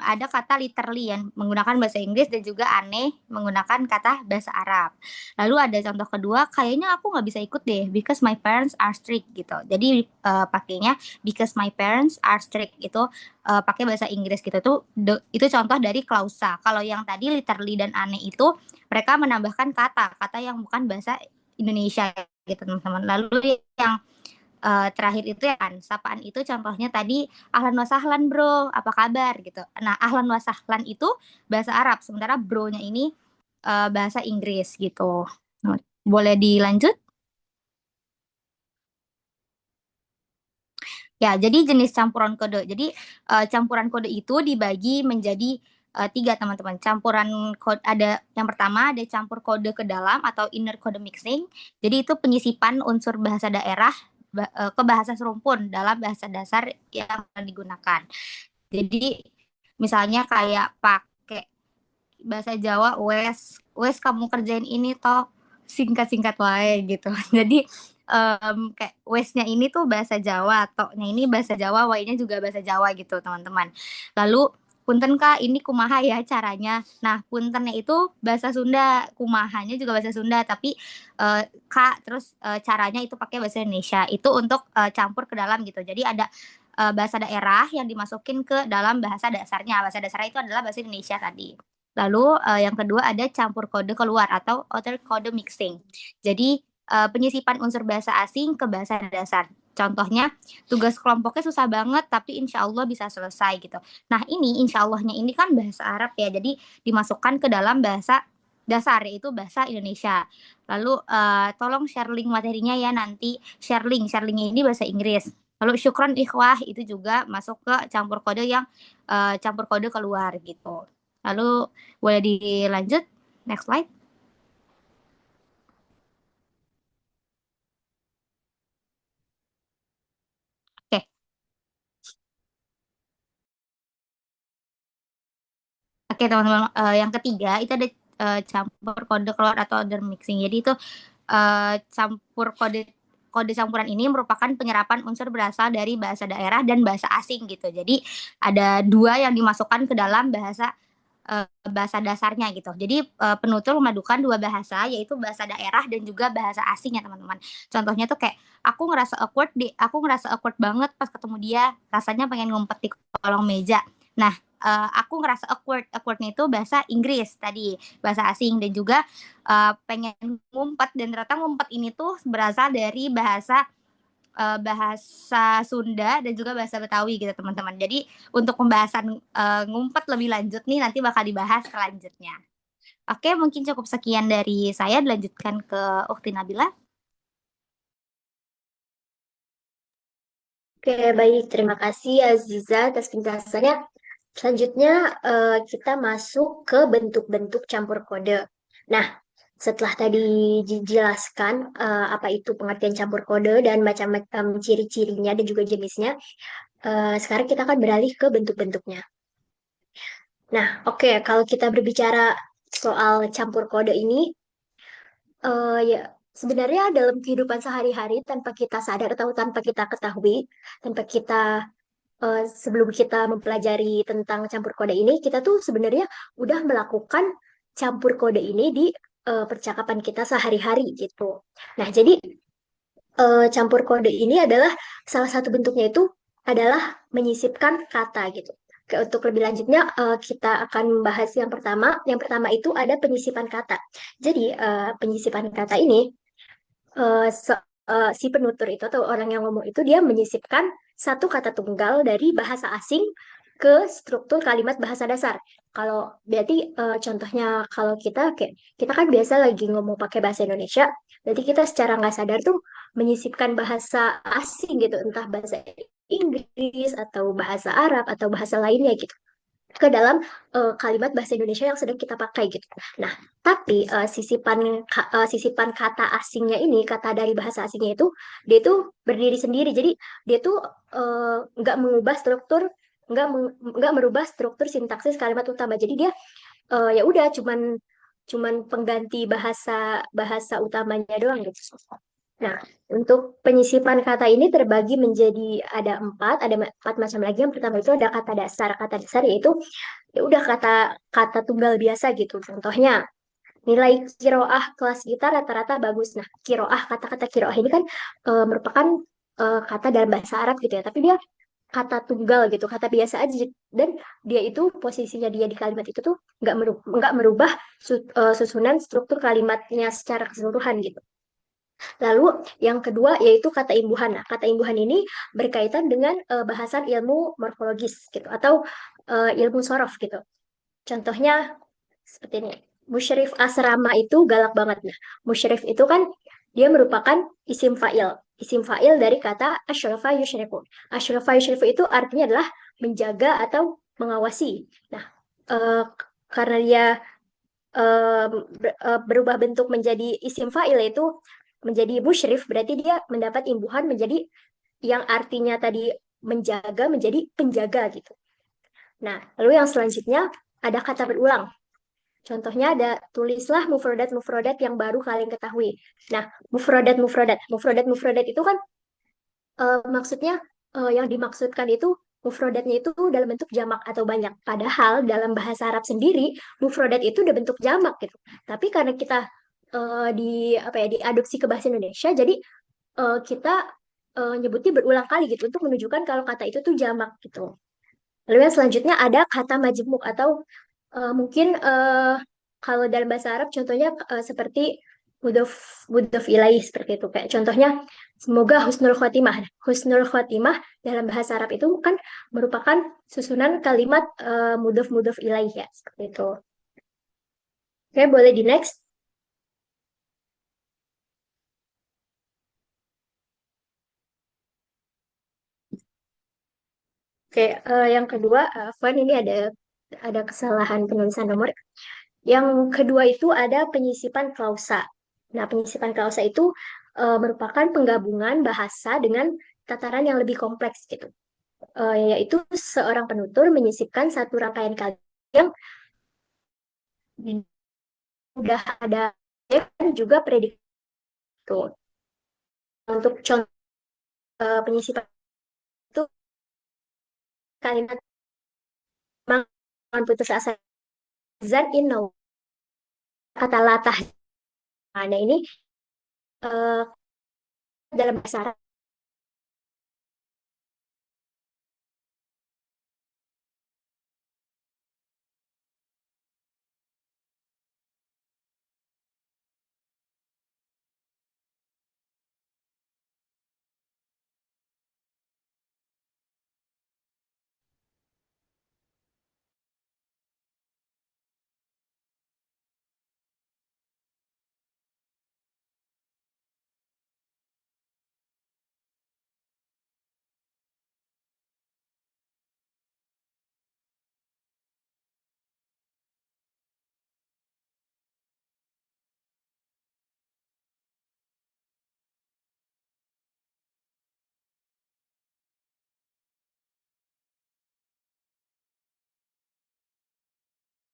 ada kata literally yang menggunakan bahasa Inggris dan juga aneh menggunakan kata bahasa Arab. Lalu ada contoh kedua, kayaknya aku nggak bisa ikut deh because my parents are strict gitu. Jadi pakainya because my parents are strict itu pakai bahasa Inggris gitu. Itu contoh dari klausa. Kalau yang tadi literally dan aneh itu mereka menambahkan kata yang bukan bahasa Indonesia gitu teman-teman. Lalu yang terakhir itu ya kan, sapaan itu contohnya tadi ahlan wasahlan bro, apa kabar gitu. Nah, ahlan wasahlan itu bahasa Arab, sementara bro-nya ini bahasa Inggris gitu. Boleh dilanjut? Ya, jadi jenis campuran kode. Jadi campuran kode itu dibagi menjadi tiga teman-teman. Campuran kode ada yang pertama ada campur kode ke dalam atau inner code mixing. Jadi itu penyisipan unsur bahasa daerah ke bahasa serumpun dalam bahasa dasar yang digunakan. Jadi misalnya kayak pakai bahasa Jawa, wes kamu kerjain ini toh singkat-singkat wae gitu. Jadi kayak wesnya ini tuh bahasa Jawa, toknya ini bahasa Jawa, wae-nya juga bahasa Jawa gitu teman-teman. Lalu punten kak ini kumaha ya caranya. Nah puntennya itu bahasa Sunda, kumahanya juga bahasa Sunda, tapi kak terus caranya itu pakai bahasa Indonesia. Itu untuk campur ke dalam gitu. Jadi ada bahasa daerah yang dimasukin ke dalam bahasa dasarnya. Bahasa dasarnya itu adalah bahasa Indonesia tadi. Lalu yang kedua ada campur kode keluar atau outer code mixing. Jadi penyisipan unsur bahasa asing ke bahasa dasar. Contohnya tugas kelompoknya susah banget tapi insya Allah bisa selesai gitu. Nah ini insya Allahnya ini kan bahasa Arab ya. Jadi dimasukkan ke dalam bahasa dasar yaitu bahasa Indonesia. Lalu tolong share link materinya ya nanti sharingnya ini bahasa Inggris. Lalu syukron ikhwah itu juga masuk ke campur kode yang campur kode keluar gitu. Lalu boleh dilanjut, next slide. Oke, Oke teman-teman, yang ketiga itu ada campur kode keluar atau order mixing. Jadi itu campur kode campuran ini merupakan penyerapan unsur berasal dari bahasa daerah dan bahasa asing gitu. Jadi ada dua yang dimasukkan ke dalam bahasa dasarnya gitu. Jadi penutur memadukan dua bahasa, yaitu bahasa daerah dan juga bahasa asing ya teman-teman. Contohnya tuh kayak aku ngerasa awkward banget pas ketemu dia, rasanya pengen ngumpet di kolong meja. Nah, aku ngerasa awkwardnya itu bahasa Inggris tadi, bahasa asing, dan juga pengen ngumpet, dan ternyata ngumpet ini tuh berasal dari bahasa Sunda dan juga bahasa Betawi gitu teman-teman. Jadi untuk pembahasan ngumpet lebih lanjut nih nanti bakal dibahas selanjutnya. Oke, mungkin cukup sekian dari saya. Dilanjutkan ke Ukti Nabila. Oke, baik. Terima kasih Aziza atas penjelasannya. Selanjutnya kita masuk ke bentuk-bentuk campur kode. Nah, setelah tadi dijelaskan apa itu pengertian campur kode dan macam-macam ciri-cirinya dan juga jenisnya, sekarang kita akan beralih ke bentuk-bentuknya. Nah, oke, kalau kita berbicara soal campur kode ini, ya sebenarnya dalam kehidupan sehari-hari tanpa kita sadar atau tanpa kita ketahui, tanpa kita sebelum kita mempelajari tentang campur kode ini, kita tuh sebenarnya udah melakukan campur kode ini di percakapan kita sehari-hari gitu. Nah, jadi campur kode ini adalah salah satu bentuknya itu adalah menyisipkan kata gitu. Oke, untuk lebih lanjutnya kita akan membahas yang pertama. Yang pertama itu ada penyisipan kata. Jadi penyisipan kata ini si penutur itu atau orang yang ngomong itu dia menyisipkan satu kata tunggal dari bahasa asing ke struktur kalimat bahasa dasar. Kalau berarti contohnya kalau kita kan biasa lagi ngomong pakai bahasa Indonesia, berarti kita secara nggak sadar tuh menyisipkan bahasa asing gitu, entah bahasa Inggris atau bahasa Arab atau bahasa lainnya gitu ke dalam kalimat bahasa Indonesia yang sedang kita pakai gitu. Nah, tapi sisipan kata asingnya ini, kata dari bahasa asingnya itu, dia itu berdiri sendiri. Jadi dia tuh nggak mengubah struktur, nggak merubah struktur sintaksis kalimat utama. Jadi dia ya udah cuman pengganti bahasa bahasa utamanya doang gitu. Nah, untuk penyisipan kata ini terbagi menjadi ada empat macam lagi. Yang pertama itu ada kata dasar. Kata dasar yaitu ya udah kata tunggal biasa gitu. Contohnya nilai kiroah kelas kita rata-rata bagus. Nah, kiroah kata-kata kiroah ini kan merupakan kata dalam bahasa Arab gitu ya. Tapi dia kata tunggal gitu, kata biasa aja. Dan dia itu posisinya dia di kalimat itu tuh nggak merubah susunan struktur kalimatnya secara keseluruhan gitu. Lalu yang kedua yaitu kata imbuhan. Nah, kata imbuhan ini berkaitan dengan bahasan ilmu morfologis gitu atau ilmu sorof gitu. Contohnya seperti ini. Musyrif asrama itu galak banget. Nah, musyrif itu kan dia merupakan isim fa'il. Isim fa'il dari kata asyrafa yusyrifu. Asyrafa yusyrifu itu artinya adalah menjaga atau mengawasi. Nah, eh, karena dia berubah bentuk menjadi isim fa'il itu menjadi musyrif, berarti dia mendapat imbuhan menjadi yang artinya tadi menjaga menjadi penjaga gitu. Nah, lalu yang selanjutnya ada kata berulang. Contohnya ada tulislah mufrodat-mufrodat yang baru kalian ketahui. Nah, mufrodat-mufrodat itu kan maksudnya yang dimaksudkan itu mufrodatnya itu dalam bentuk jamak atau banyak. Padahal dalam bahasa Arab sendiri mufrodat itu udah bentuk jamak gitu. Tapi karena kita diadopsi ke bahasa Indonesia, jadi kita nyebutnya berulang kali gitu untuk menunjukkan kalau kata itu tuh jamak gitu. Lalu yang selanjutnya ada kata majemuk atau mungkin kalau dalam bahasa Arab contohnya seperti mudhof ilaih seperti itu. Kayak contohnya semoga husnul khotimah. Husnul khotimah dalam bahasa Arab itu kan merupakan susunan kalimat mudhof ilaih ya seperti itu. Oke, boleh di next. Oke, yang kedua, Van ini ada kesalahan penulisan nomor. Yang kedua itu ada penyisipan klausa. Nah, penyisipan klausa itu merupakan penggabungan bahasa dengan tataran yang lebih kompleks gitu. Yaitu seorang penutur menyisipkan satu rangkaian kalimat yang udah ada kan juga predikat itu. Untuk contoh penyisipan itu kalimat putus asa zan inno kata latah. Nah ini eh, dalam bahasa Arab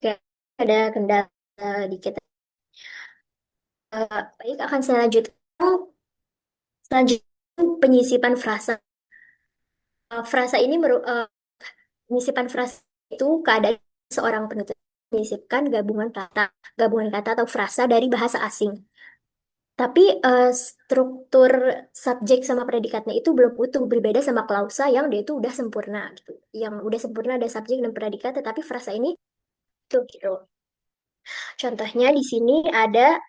kayak ada kendala dikit. Baik, akan saya lanjutkan. Selanjutnya penyisipan frasa. Frasa ini penyisipan frasa itu keadaan seorang penutur menyisipkan gabungan kata atau frasa dari bahasa asing. Tapi struktur subjek sama predikatnya itu belum utuh, berbeda sama klausa yang dia itu udah sempurna gitu. Yang udah sempurna ada subjek dan predikat, tetapi frasa ini tuh gitu. Contohnya di sini ada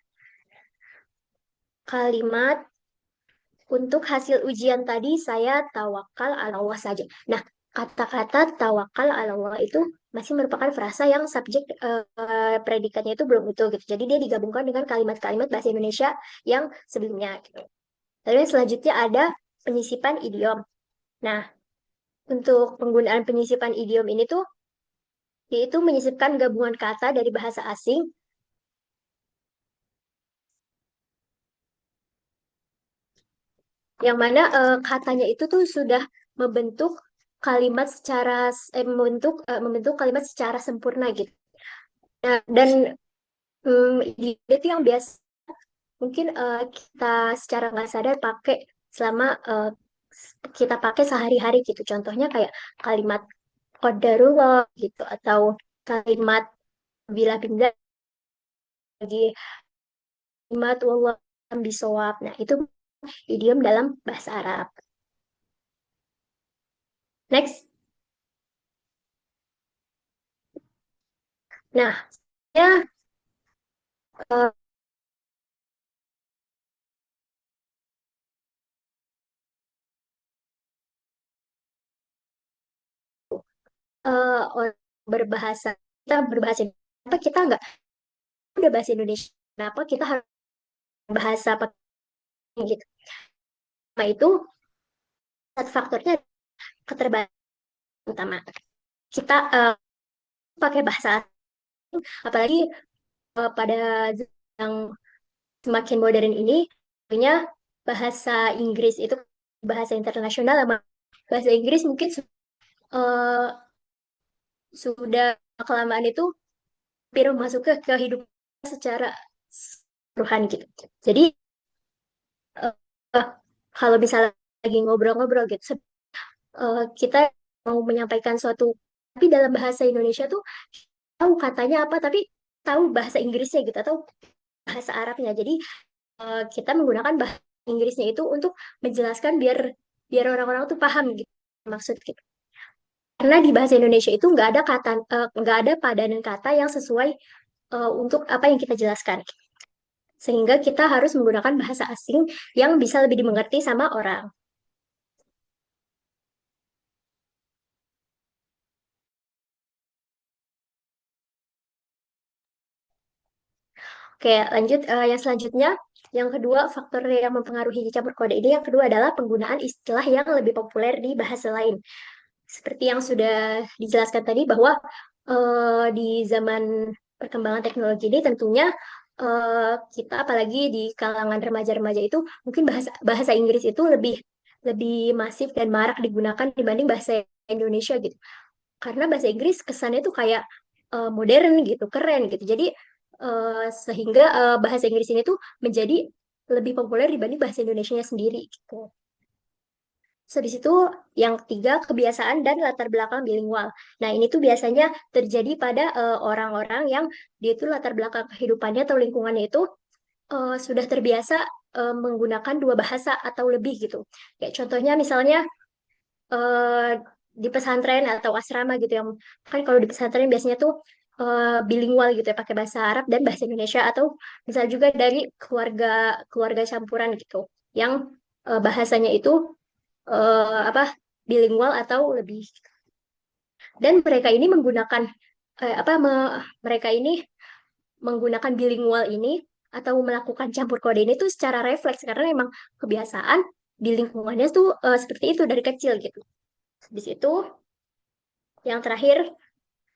kalimat untuk hasil ujian tadi saya tawakal ala Allah saja. Nah, kata-kata tawakal ala Allah itu masih merupakan frasa yang subjek predikatnya itu belum utuh gitu. Jadi dia digabungkan dengan kalimat-kalimat bahasa Indonesia yang sebelumnya gitu. Lalu yang selanjutnya ada penyisipan idiom. Nah, untuk penggunaan penyisipan idiom ini tuh yaitu menyisipkan gabungan kata dari bahasa asing yang mana katanya itu tuh sudah membentuk kalimat secara membentuk kalimat secara sempurna gitu. Nah, dan itu yang biasa mungkin kita secara nggak sadar pakai selama kita pakai sehari-hari gitu. Contohnya kayak kalimat qadarullah gitu atau kalimat bila bila lagi kalimat wallah bisawab. Nah, itu idiom dalam bahasa Arab. Next. Nah, ya uh, orang berbahasa kita berbahasa apa kita nggak udah bahasa Indonesia kenapa kita harus bahasa pakai gitu. Nah itu satu faktornya keterbatasan utama kita pakai bahasa asing, apalagi pada yang semakin modern ini punya bahasa Inggris itu bahasa internasional sama bahasa Inggris mungkin uh, sudah kelamaan itu hampir masuk ke kehidupan secara keseluruhan gitu. Jadi uh, kalau misalnya lagi ngobrol-ngobrol gitu, kita mau menyampaikan suatu, tapi dalam bahasa Indonesia tuh tahu katanya apa, tapi tahu bahasa Inggrisnya gitu atau bahasa Arabnya. Jadi kita menggunakan bahasa Inggrisnya itu untuk menjelaskan biar biar orang-orang tuh paham gitu maksud gitu. Karena di bahasa Indonesia itu nggak ada padanan kata yang sesuai untuk apa yang kita jelaskan. Sehingga kita harus menggunakan bahasa asing yang bisa lebih dimengerti sama orang. Oke, lanjut yang selanjutnya. Yang kedua, faktor yang mempengaruhi campur kode ini, yang kedua adalah penggunaan istilah yang lebih populer di bahasa lain. Seperti yang sudah dijelaskan tadi bahwa di zaman perkembangan teknologi ini tentunya kita apalagi di kalangan remaja-remaja itu mungkin bahasa bahasa Inggris itu lebih lebih masif dan marak digunakan dibanding bahasa Indonesia gitu. Karena bahasa Inggris kesannya tuh kayak modern gitu, keren gitu. Jadi sehingga bahasa Inggris ini tuh menjadi lebih populer dibanding bahasa Indonesianya sendiri gitu. Terus habis itu yang ketiga, kebiasaan dan latar belakang bilingual. Nah, ini tuh biasanya terjadi pada orang-orang yang dia tuh latar belakang kehidupannya atau lingkungannya itu sudah terbiasa menggunakan dua bahasa atau lebih gitu. Kayak contohnya misalnya eh, di pesantren atau asrama gitu yang kan kalau di pesantren biasanya tuh bilingual gitu ya pakai bahasa Arab dan bahasa Indonesia atau misal juga dari keluarga keluarga campuran gitu yang bahasanya itu apa bilingual atau lebih dan mereka ini menggunakan mereka ini menggunakan bilingual ini atau melakukan campur kode ini tuh secara refleks karena memang kebiasaan di lingkungannya tuh seperti itu dari kecil gitu. Di situ yang terakhir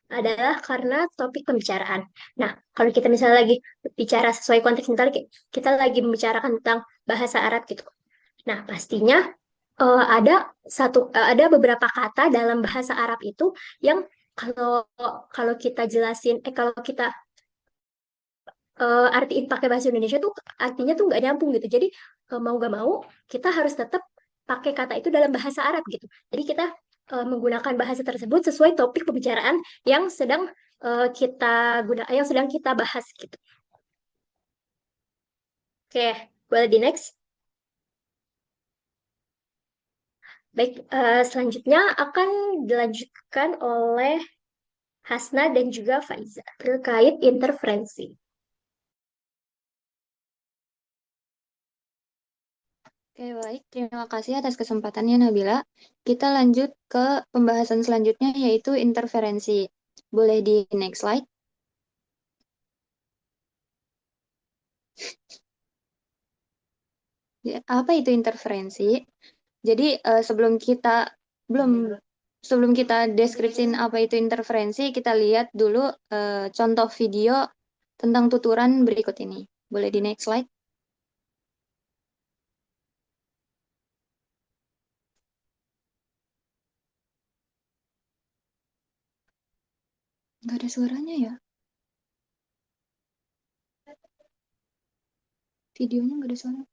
adalah karena topik pembicaraan. Nah, kalau kita misalnya lagi bicara sesuai konteks misalnya kita lagi membicarakan tentang bahasa Arab gitu. Nah, pastinya ada beberapa kata dalam bahasa Arab itu yang kalau kalau kita jelasin kalau kita artiin pakai bahasa Indonesia tuh artinya tuh nggak nyambung gitu. Jadi mau gak mau kita harus tetap pakai kata itu dalam bahasa Arab gitu. Jadi kita menggunakan bahasa tersebut sesuai topik pembicaraan yang sedang yang sedang kita bahas gitu. Oke, boleh di next. Baik, selanjutnya akan dilanjutkan oleh Hasna dan juga Faiza terkait interferensi. Oke, baik. Terima kasih atas kesempatannya, Nabila. Kita lanjut ke pembahasan selanjutnya, yaitu interferensi. Boleh di next slide. Ya, apa itu interferensi? Jadi, belum sebelum kita deskripsiin apa itu interferensi, kita lihat dulu contoh video tentang tuturan berikut ini. Boleh di next slide. Nggak ada suaranya ya? Videonya nggak ada suara.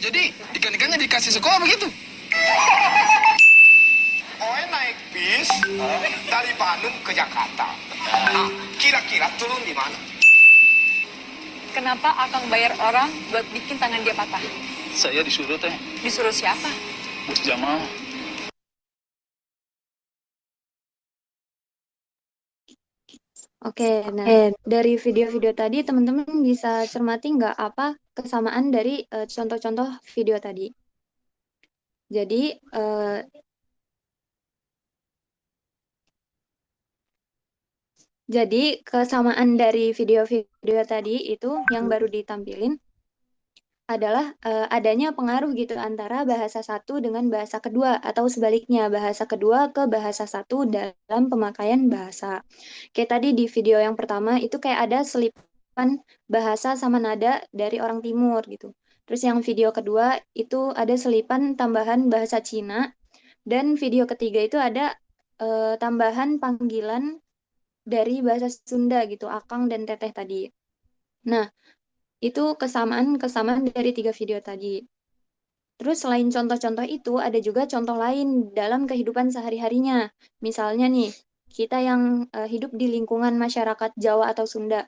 Jadi ikan-ikannya dikasih sekolah begitu? Oe naik bis dari Bandung ke Jakarta. Nah, kira-kira turun di mana? Kenapa Akang bayar orang buat bikin tangan dia patah? Saya disuruh teh, Disuruh siapa? Bos Jamal. Oke, nah dari video-video tadi teman-teman bisa cermati nggak apa kesamaan dari contoh-contoh video tadi. Jadi kesamaan dari video-video tadi itu yang baru ditampilin adalah adanya pengaruh gitu antara bahasa satu dengan bahasa kedua atau sebaliknya bahasa kedua ke bahasa satu dalam pemakaian bahasa. Kayak tadi di video yang pertama itu kayak ada selipan bahasa sama nada dari orang timur gitu. Terus yang video kedua itu ada selipan tambahan bahasa Cina dan video ketiga itu ada tambahan panggilan dari bahasa Sunda gitu, akang dan teteh tadi. Nah, itu kesamaan dari 3 video tadi. Terus selain contoh-contoh itu, ada juga contoh lain dalam kehidupan sehari-harinya. Misalnya nih, kita yang hidup di lingkungan masyarakat Jawa atau Sunda,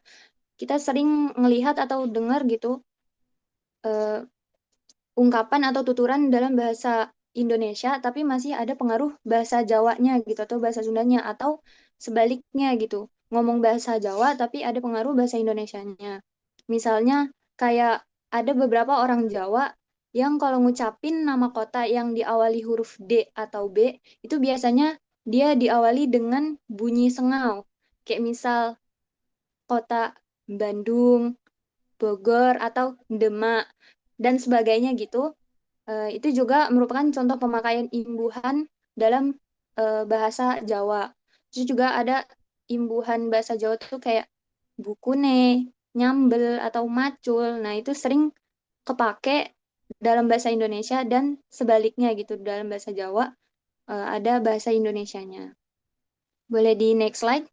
kita sering melihat atau dengar gitu eh, ungkapan atau tuturan dalam bahasa Indonesia, tapi masih ada pengaruh bahasa Jawanya gitu atau bahasa Sundanya atau sebaliknya gitu. Ngomong bahasa Jawa tapi ada pengaruh bahasa Indonesianya. Misalnya kayak ada beberapa orang Jawa yang kalau ngucapin nama kota yang diawali huruf D atau B, itu biasanya dia diawali dengan bunyi sengau. Kayak misal kota Bandung, Bogor, atau Demak, dan sebagainya gitu. Itu juga merupakan contoh pemakaian imbuhan dalam bahasa Jawa. Terus juga ada imbuhan bahasa Jawa tuh kayak bukune, nyambel, atau macul. Nah, itu sering kepake dalam bahasa Indonesia dan sebaliknya gitu. Dalam bahasa Jawa ada bahasa Indonesianya. Boleh di next slide?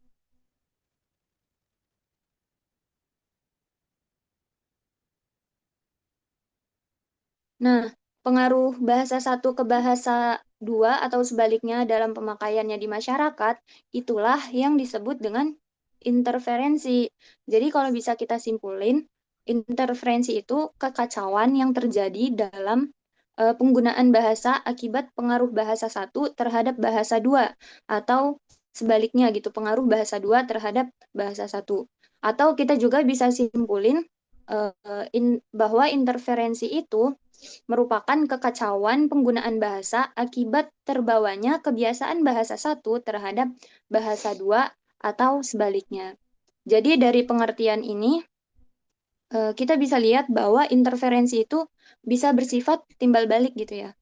Nah, pengaruh bahasa satu ke bahasa dua atau sebaliknya dalam pemakaiannya di masyarakat, itulah yang disebut dengan interferensi. Jadi kalau bisa kita simpulin, interferensi itu kekacauan yang terjadi dalam penggunaan bahasa akibat pengaruh bahasa satu terhadap bahasa dua, atau sebaliknya gitu, pengaruh bahasa dua terhadap bahasa satu. Atau kita juga bisa simpulin bahwa interferensi itu merupakan kekacauan penggunaan bahasa akibat terbawanya kebiasaan bahasa satu terhadap bahasa dua atau sebaliknya. Jadi dari pengertian ini, kita bisa lihat bahwa interferensi itu bisa bersifat timbal balik gitu ya,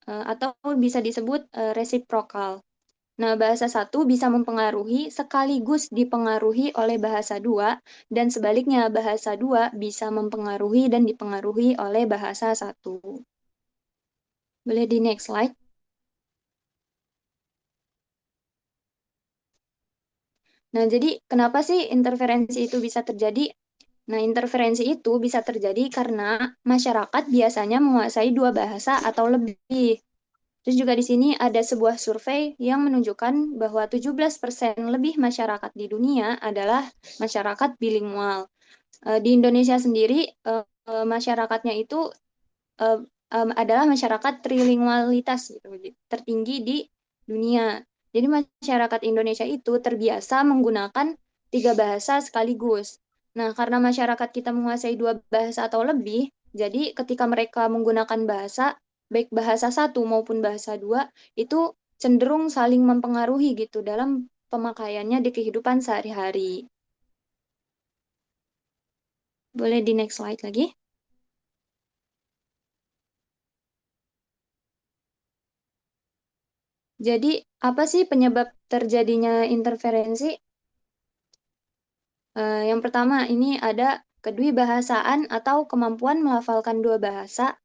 atau bisa disebut resiprokal. Nah, bahasa satu bisa mempengaruhi sekaligus dipengaruhi oleh bahasa dua, dan sebaliknya bahasa dua bisa mempengaruhi dan dipengaruhi oleh bahasa satu. Boleh di next slide? Nah, jadi kenapa sih interferensi itu bisa terjadi? Nah, interferensi itu bisa terjadi karena masyarakat biasanya menguasai dua bahasa atau lebih. Terus juga di sini ada sebuah survei yang menunjukkan bahwa 17% lebih masyarakat di dunia adalah masyarakat bilingual. Di Indonesia sendiri, masyarakatnya itu adalah masyarakat trilingualitas gitu, tertinggi di dunia. Jadi masyarakat Indonesia itu terbiasa menggunakan 3 bahasa sekaligus. Nah, karena masyarakat kita menguasai 2 bahasa atau lebih, jadi ketika mereka menggunakan bahasa, baik bahasa satu maupun bahasa dua, itu cenderung saling mempengaruhi gitu dalam pemakaiannya di kehidupan sehari-hari. Boleh di next slide lagi? Jadi, apa sih penyebab terjadinya interferensi? Yang pertama, ini ada kedwibahasaan atau kemampuan melafalkan dua bahasa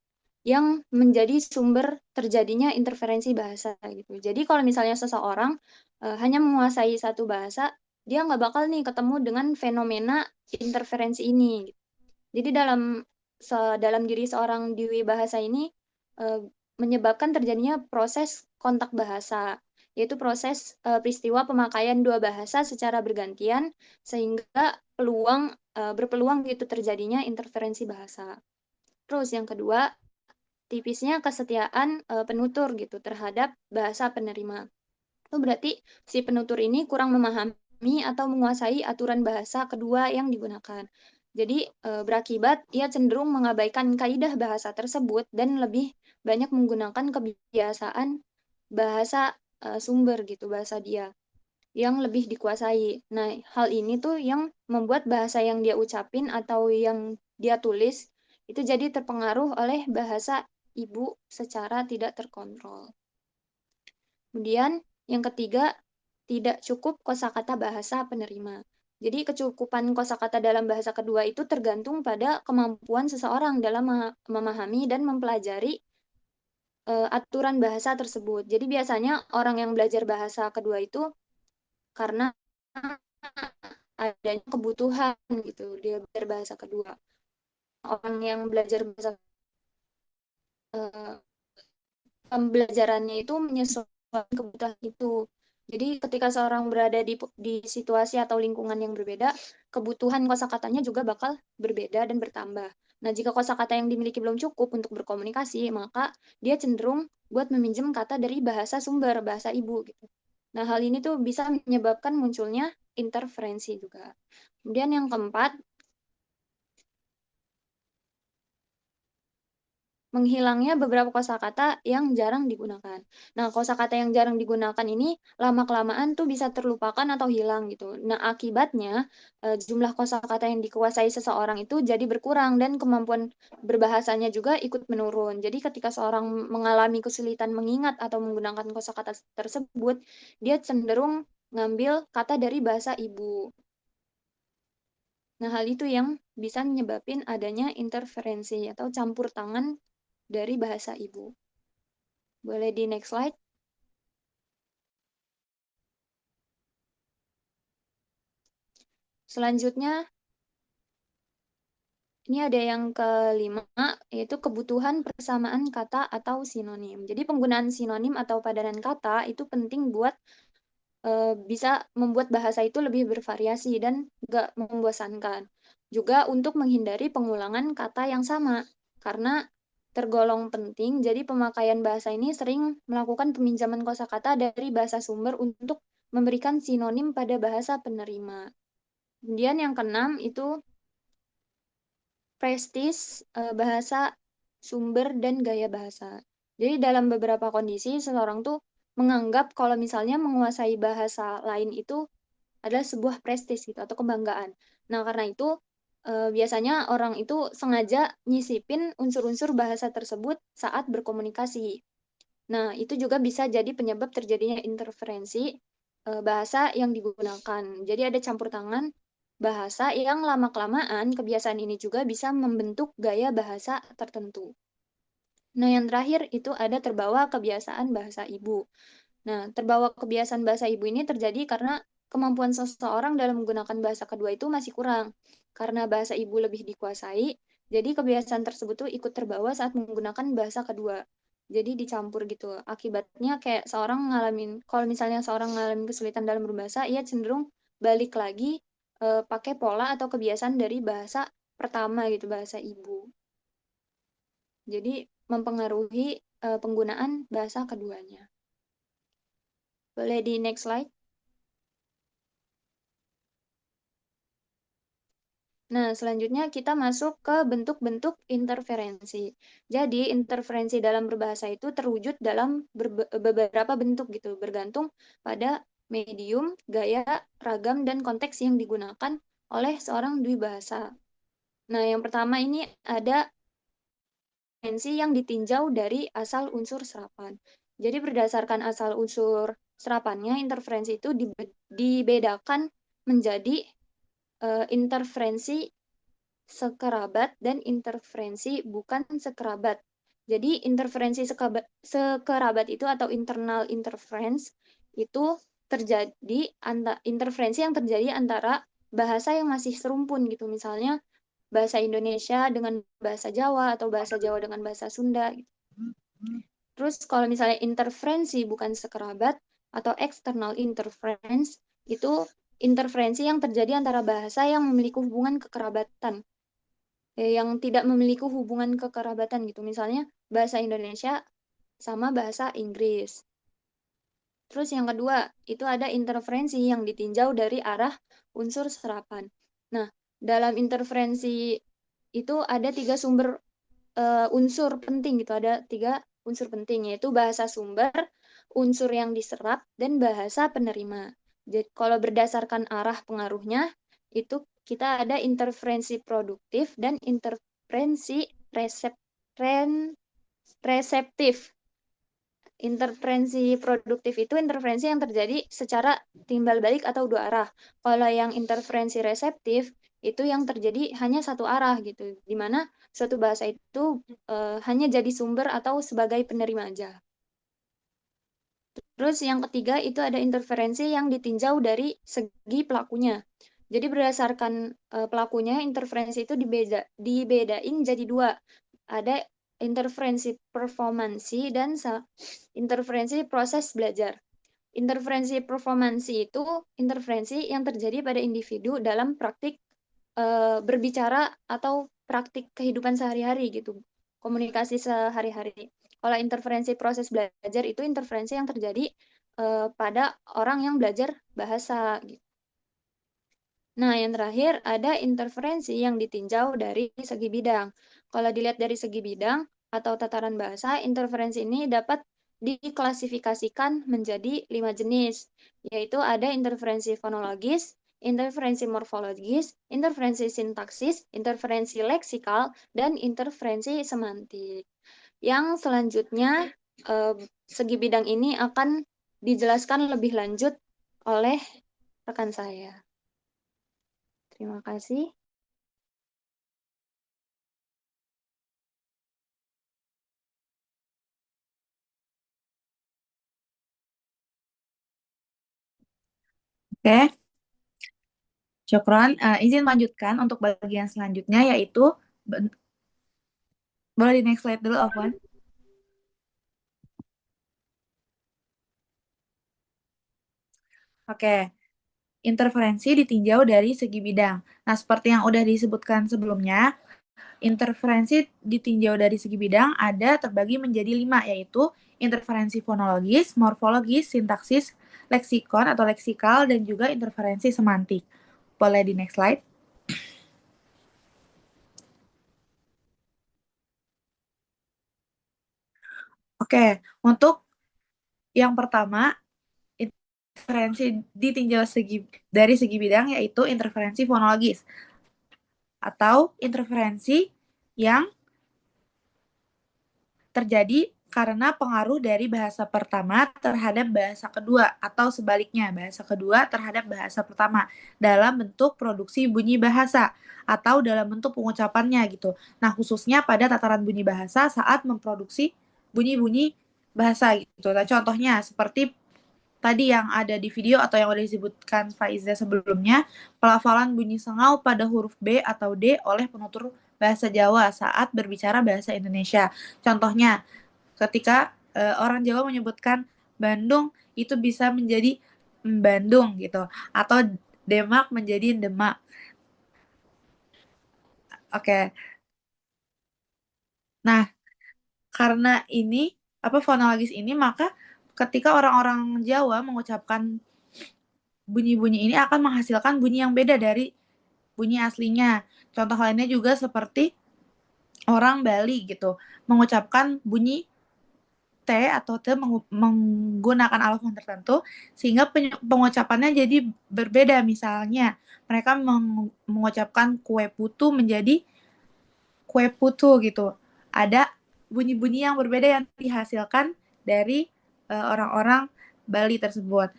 yang menjadi sumber terjadinya interferensi bahasa gitu. Jadi, kalau misalnya seseorang hanya menguasai satu bahasa, dia nggak bakal nih ketemu dengan fenomena interferensi ini. Jadi, dalam diri seorang dwibahasa ini eh, menyebabkan terjadinya proses kontak bahasa, yaitu proses peristiwa pemakaian dua bahasa secara bergantian sehingga berpeluang gitu terjadinya interferensi bahasa. Terus yang kedua, tipisnya kesetiaan penutur gitu terhadap bahasa penerima. Itu berarti si penutur ini kurang memahami atau menguasai aturan bahasa kedua yang digunakan. Jadi berakibat ia cenderung mengabaikan kaidah bahasa tersebut dan lebih banyak menggunakan kebiasaan bahasa sumber gitu, bahasa dia yang lebih dikuasai. Nah, hal ini tuh yang membuat bahasa yang dia ucapin atau yang dia tulis itu jadi terpengaruh oleh bahasa ibu secara tidak terkontrol. Kemudian yang ketiga, tidak cukup kosakata bahasa penerima. Jadi kecukupan kosakata dalam bahasa kedua itu tergantung pada kemampuan seseorang dalam memahami dan mempelajari aturan bahasa tersebut. Jadi biasanya orang yang belajar bahasa kedua itu karena adanya kebutuhan gitu, dia belajar bahasa kedua. Orang yang belajar bahasa eh, pembelajarannya itu menyesuaikan kebutuhan itu. Jadi ketika seorang berada di situasi atau lingkungan yang berbeda, kebutuhan kosakatanya juga bakal berbeda dan bertambah. Nah, jika kosakata yang dimiliki belum cukup untuk berkomunikasi, maka dia cenderung buat meminjam kata dari bahasa sumber, bahasa ibu gitu. Nah, hal ini tuh bisa menyebabkan munculnya interferensi juga. Kemudian yang keempat, menghilangnya beberapa kosakata yang jarang digunakan. Nah, kosakata yang jarang digunakan ini lama-kelamaan tuh bisa terlupakan atau hilang gitu. Nah, akibatnya jumlah kosakata yang dikuasai seseorang itu jadi berkurang dan kemampuan berbahasanya juga ikut menurun. Jadi ketika seorang mengalami kesulitan mengingat atau menggunakan kosakata tersebut, dia cenderung ngambil kata dari bahasa ibu. Nah, hal itu yang bisa menyebabkan adanya interferensi atau campur tangan dari bahasa ibu. Boleh di next slide. Selanjutnya, ini ada yang kelima, yaitu kebutuhan persamaan kata atau sinonim. Jadi penggunaan sinonim atau padanan kata itu penting buat bisa membuat bahasa itu lebih bervariasi dan nggak membosankan. Juga untuk menghindari pengulangan kata yang sama, karena tergolong penting, jadi pemakaian bahasa ini sering melakukan peminjaman kosakata dari bahasa sumber untuk memberikan sinonim pada bahasa penerima. Kemudian yang keenam itu prestis bahasa sumber dan gaya bahasa. Jadi dalam beberapa kondisi seseorang tuh menganggap kalau misalnya menguasai bahasa lain itu adalah sebuah prestis gitu atau kebanggaan. Nah, karena itu biasanya orang itu sengaja nyisipin unsur-unsur bahasa tersebut saat berkomunikasi. Nah, itu juga bisa jadi penyebab terjadinya interferensi bahasa yang digunakan. Jadi ada campur tangan bahasa yang lama-kelamaan kebiasaan ini juga bisa membentuk gaya bahasa tertentu. Nah, yang terakhir itu ada terbawa kebiasaan bahasa ibu. Nah, terbawa kebiasaan bahasa ibu ini terjadi karena kemampuan seseorang dalam menggunakan bahasa kedua itu masih kurang. Karena bahasa ibu lebih dikuasai, jadi kebiasaan tersebut tuh ikut terbawa saat menggunakan bahasa kedua. Jadi dicampur gitu. Akibatnya kayak seorang ngalamin, kalau misalnya seorang ngalamin kesulitan dalam berbahasa, ia cenderung balik lagi pakai pola atau kebiasaan dari bahasa pertama gitu, bahasa ibu. Jadi mempengaruhi penggunaan bahasa keduanya. Boleh di next slide. Nah, selanjutnya kita masuk ke bentuk-bentuk interferensi. Jadi, interferensi dalam berbahasa itu terwujud dalam beberapa bentuk gitu, bergantung pada medium, gaya, ragam, dan konteks yang digunakan oleh seorang dwi bahasa. Nah, yang pertama ini ada interferensi yang ditinjau dari asal unsur serapan. Jadi, berdasarkan asal unsur serapannya, interferensi itu dibedakan menjadi interferensi sekerabat dan interferensi bukan sekerabat. Jadi interferensi sekerabat itu atau internal interference itu terjadi interferensi yang terjadi antara bahasa yang masih serumpun gitu. Misalnya bahasa Indonesia dengan bahasa Jawa atau bahasa Jawa dengan bahasa Sunda gitu. Terus kalau misalnya interferensi bukan sekerabat atau external interference itu interferensi yang terjadi antara bahasa yang memiliki hubungan kekerabatan yang tidak memiliki hubungan kekerabatan gitu. Misalnya bahasa Indonesia sama bahasa Inggris. Terus yang kedua, itu ada interferensi yang ditinjau dari arah unsur serapan. Nah, dalam interferensi itu ada tiga sumber unsur penting gitu. Ada tiga unsur penting, yaitu bahasa sumber, unsur yang diserap, dan bahasa penerima. Jadi, kalau berdasarkan arah pengaruhnya, itu kita ada interferensi produktif dan interferensi reseptif. Interferensi produktif itu interferensi yang terjadi secara timbal balik atau dua arah. Kalau yang interferensi reseptif itu yang terjadi hanya satu arah gitu, di mana suatu bahasa itu hanya jadi sumber atau sebagai penerima aja. Terus yang ketiga itu ada interferensi yang ditinjau dari segi pelakunya. Jadi berdasarkan pelakunya, interferensi itu dibedain jadi dua. Ada interferensi performansi dan interferensi proses belajar. Interferensi performansi itu interferensi yang terjadi pada individu dalam praktik berbicara atau praktik kehidupan sehari-hari gitu, komunikasi sehari-hari. Kalau interferensi proses belajar itu interferensi yang terjadi pada orang yang belajar bahasa gitu. Nah, yang terakhir ada interferensi yang ditinjau dari segi bidang. Kalau dilihat dari segi bidang atau tataran bahasa, interferensi ini dapat diklasifikasikan menjadi 5 jenis, yaitu ada interferensi fonologis, interferensi morfologis, interferensi sintaksis, interferensi leksikal, dan interferensi semantik. Yang selanjutnya, segi bidang ini akan dijelaskan lebih lanjut oleh rekan saya. Terima kasih. Oke, syukron. Izin lanjutkan untuk bagian selanjutnya yaitu boleh di next slide dulu, Afwan. Oke, interferensi ditinjau dari segi bidang. Nah, seperti yang udah disebutkan sebelumnya, interferensi ditinjau dari segi bidang ada terbagi menjadi 5, yaitu interferensi fonologis, morfologis, sintaksis, leksikon atau leksikal, dan juga interferensi semantik. Boleh di next slide. Oke, untuk yang pertama, interferensi ditinjau dari segi bidang yaitu interferensi fonologis atau interferensi yang terjadi karena pengaruh dari bahasa pertama terhadap bahasa kedua atau sebaliknya bahasa kedua terhadap bahasa pertama dalam bentuk produksi bunyi bahasa atau dalam bentuk pengucapannya gitu. Nah, khususnya pada tataran bunyi bahasa saat memproduksi bunyi-bunyi bahasa gitu. Nah, contohnya seperti tadi yang ada di video atau yang udah disebutkan Faiza sebelumnya, pelafalan bunyi sengau pada huruf B atau D oleh penutur bahasa Jawa saat berbicara bahasa Indonesia. Contohnya, ketika orang Jawa menyebutkan Bandung, itu bisa menjadi Bandung gitu, atau Demak menjadi Demak. Oke. Nah, karena ini fonologis ini, maka ketika orang-orang Jawa mengucapkan bunyi-bunyi ini akan menghasilkan bunyi yang beda dari bunyi aslinya. Contoh lainnya juga seperti orang Bali gitu, mengucapkan bunyi T atau T menggunakan alofon tertentu sehingga pengucapannya jadi berbeda. Misalnya, mereka mengucapkan kue putu menjadi kue putu gitu. Ada bunyi-bunyi yang berbeda yang dihasilkan dari orang-orang Bali tersebut.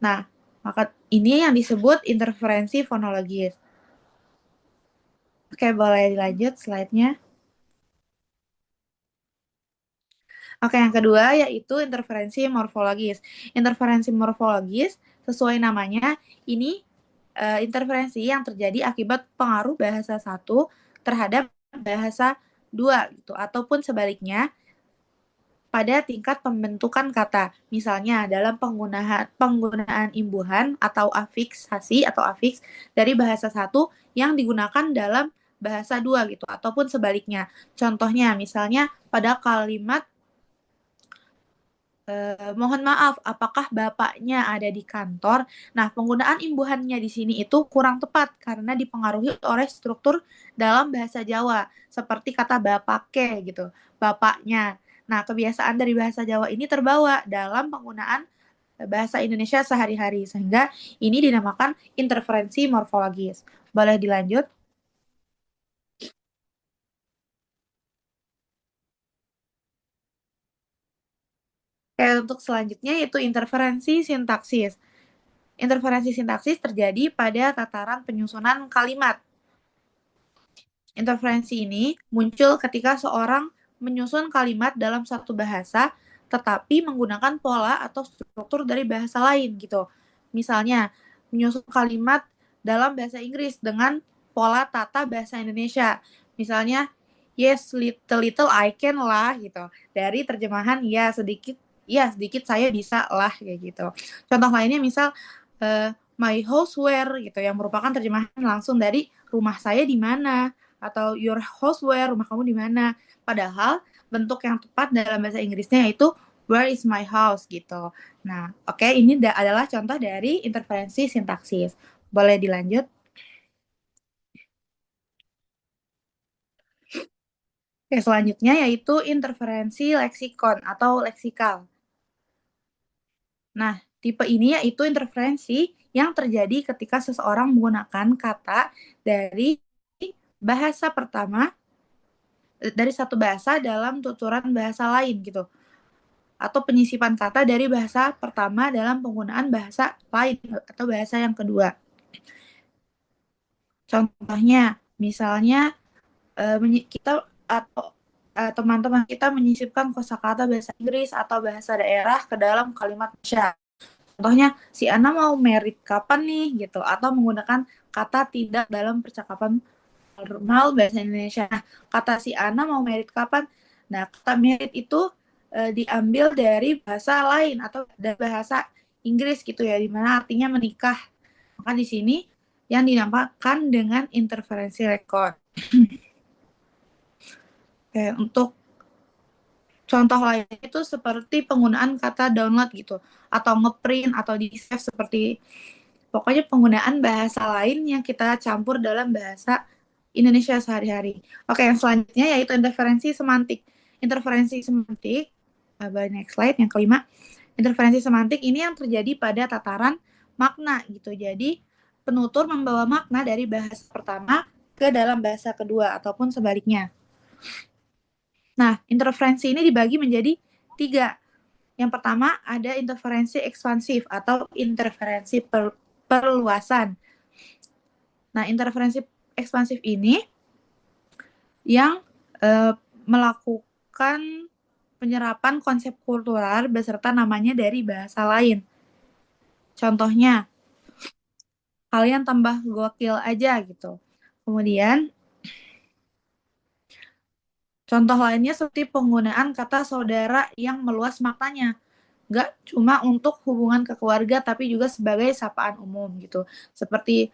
Nah, maka ini yang disebut interferensi fonologis. Oke, boleh dilanjut slide-nya. Oke, yang kedua yaitu interferensi morfologis. Interferensi morfologis, sesuai namanya, ini interferensi yang terjadi akibat pengaruh bahasa satu terhadap bahasa dua gitu, ataupun sebaliknya pada tingkat pembentukan kata. Misalnya dalam penggunaan imbuhan atau afiksasi atau afiks dari bahasa satu yang digunakan dalam bahasa dua gitu, ataupun sebaliknya. Contohnya misalnya pada kalimat mohon maaf, apakah bapaknya ada di kantor? Nah, penggunaan imbuhannya di sini itu kurang tepat karena dipengaruhi oleh struktur dalam bahasa Jawa, seperti kata bapake gitu, bapaknya. Nah, kebiasaan dari bahasa Jawa ini terbawa dalam penggunaan bahasa Indonesia sehari-hari, sehingga ini dinamakan interferensi morfologis. Boleh dilanjut? Oke, untuk selanjutnya yaitu interferensi sintaksis. Interferensi sintaksis terjadi pada tataran penyusunan kalimat. interferensi ini muncul ketika seorang menyusun kalimat dalam satu bahasa, tetapi menggunakan pola atau struktur dari bahasa lain gitu. Misalnya, menyusun kalimat dalam bahasa Inggris dengan pola tata bahasa Indonesia. Misalnya, yes, little I can lah gitu. Dari terjemahan ya sedikit saya bisa lah kayak gitu. Contoh lainnya misal my houseware gitu yang merupakan terjemahan langsung dari rumah saya di mana atau your houseware, rumah kamu di mana. Padahal bentuk yang tepat dalam bahasa Inggrisnya yaitu where is my house gitu. Nah, oke, ini adalah contoh dari interferensi sintaksis. Boleh dilanjut? Oke, selanjutnya yaitu interferensi leksikon atau leksikal. Nah, tipe ini yaitu interferensi yang terjadi ketika seseorang menggunakan kata dari bahasa pertama dari satu bahasa dalam tuturan bahasa lain gitu. Atau penyisipan kata dari bahasa pertama dalam penggunaan bahasa lain atau bahasa yang kedua. Contohnya, misalnya kita atau teman-teman kita menyisipkan kosakata bahasa Inggris atau bahasa daerah ke dalam kalimat Indonesia. Contohnya, si Ana mau merit kapan nih gitu, atau menggunakan kata tidak dalam percakapan normal bahasa Indonesia. Nah, kata si Ana mau merit kapan? Nah, kata merit itu diambil dari bahasa lain atau dari bahasa Inggris gitu ya, dimana artinya menikah. Maka di sini yang dinamakan dengan interferensi leksikon. Oke, untuk contoh lainnya itu seperti penggunaan kata download gitu, atau ngeprint, atau di-save seperti pokoknya penggunaan bahasa lain yang kita campur dalam bahasa Indonesia sehari-hari. Oke, yang selanjutnya yaitu interferensi semantik. Interferensi semantik, next slide, yang kelima. Interferensi semantik ini yang terjadi pada tataran makna gitu. Jadi, penutur membawa makna dari bahasa pertama ke dalam bahasa kedua, ataupun sebaliknya. Nah, interferensi ini dibagi menjadi 3. Yang pertama ada interferensi ekspansif atau interferensi perluasan. Nah, interferensi ekspansif ini yang melakukan penyerapan konsep kultural beserta namanya dari bahasa lain. Contohnya, kalian tambah gokil aja gitu. Kemudian, contoh lainnya seperti penggunaan kata saudara yang meluas maknanya. Gak cuma untuk hubungan kekeluarga, tapi juga sebagai sapaan umum gitu. Seperti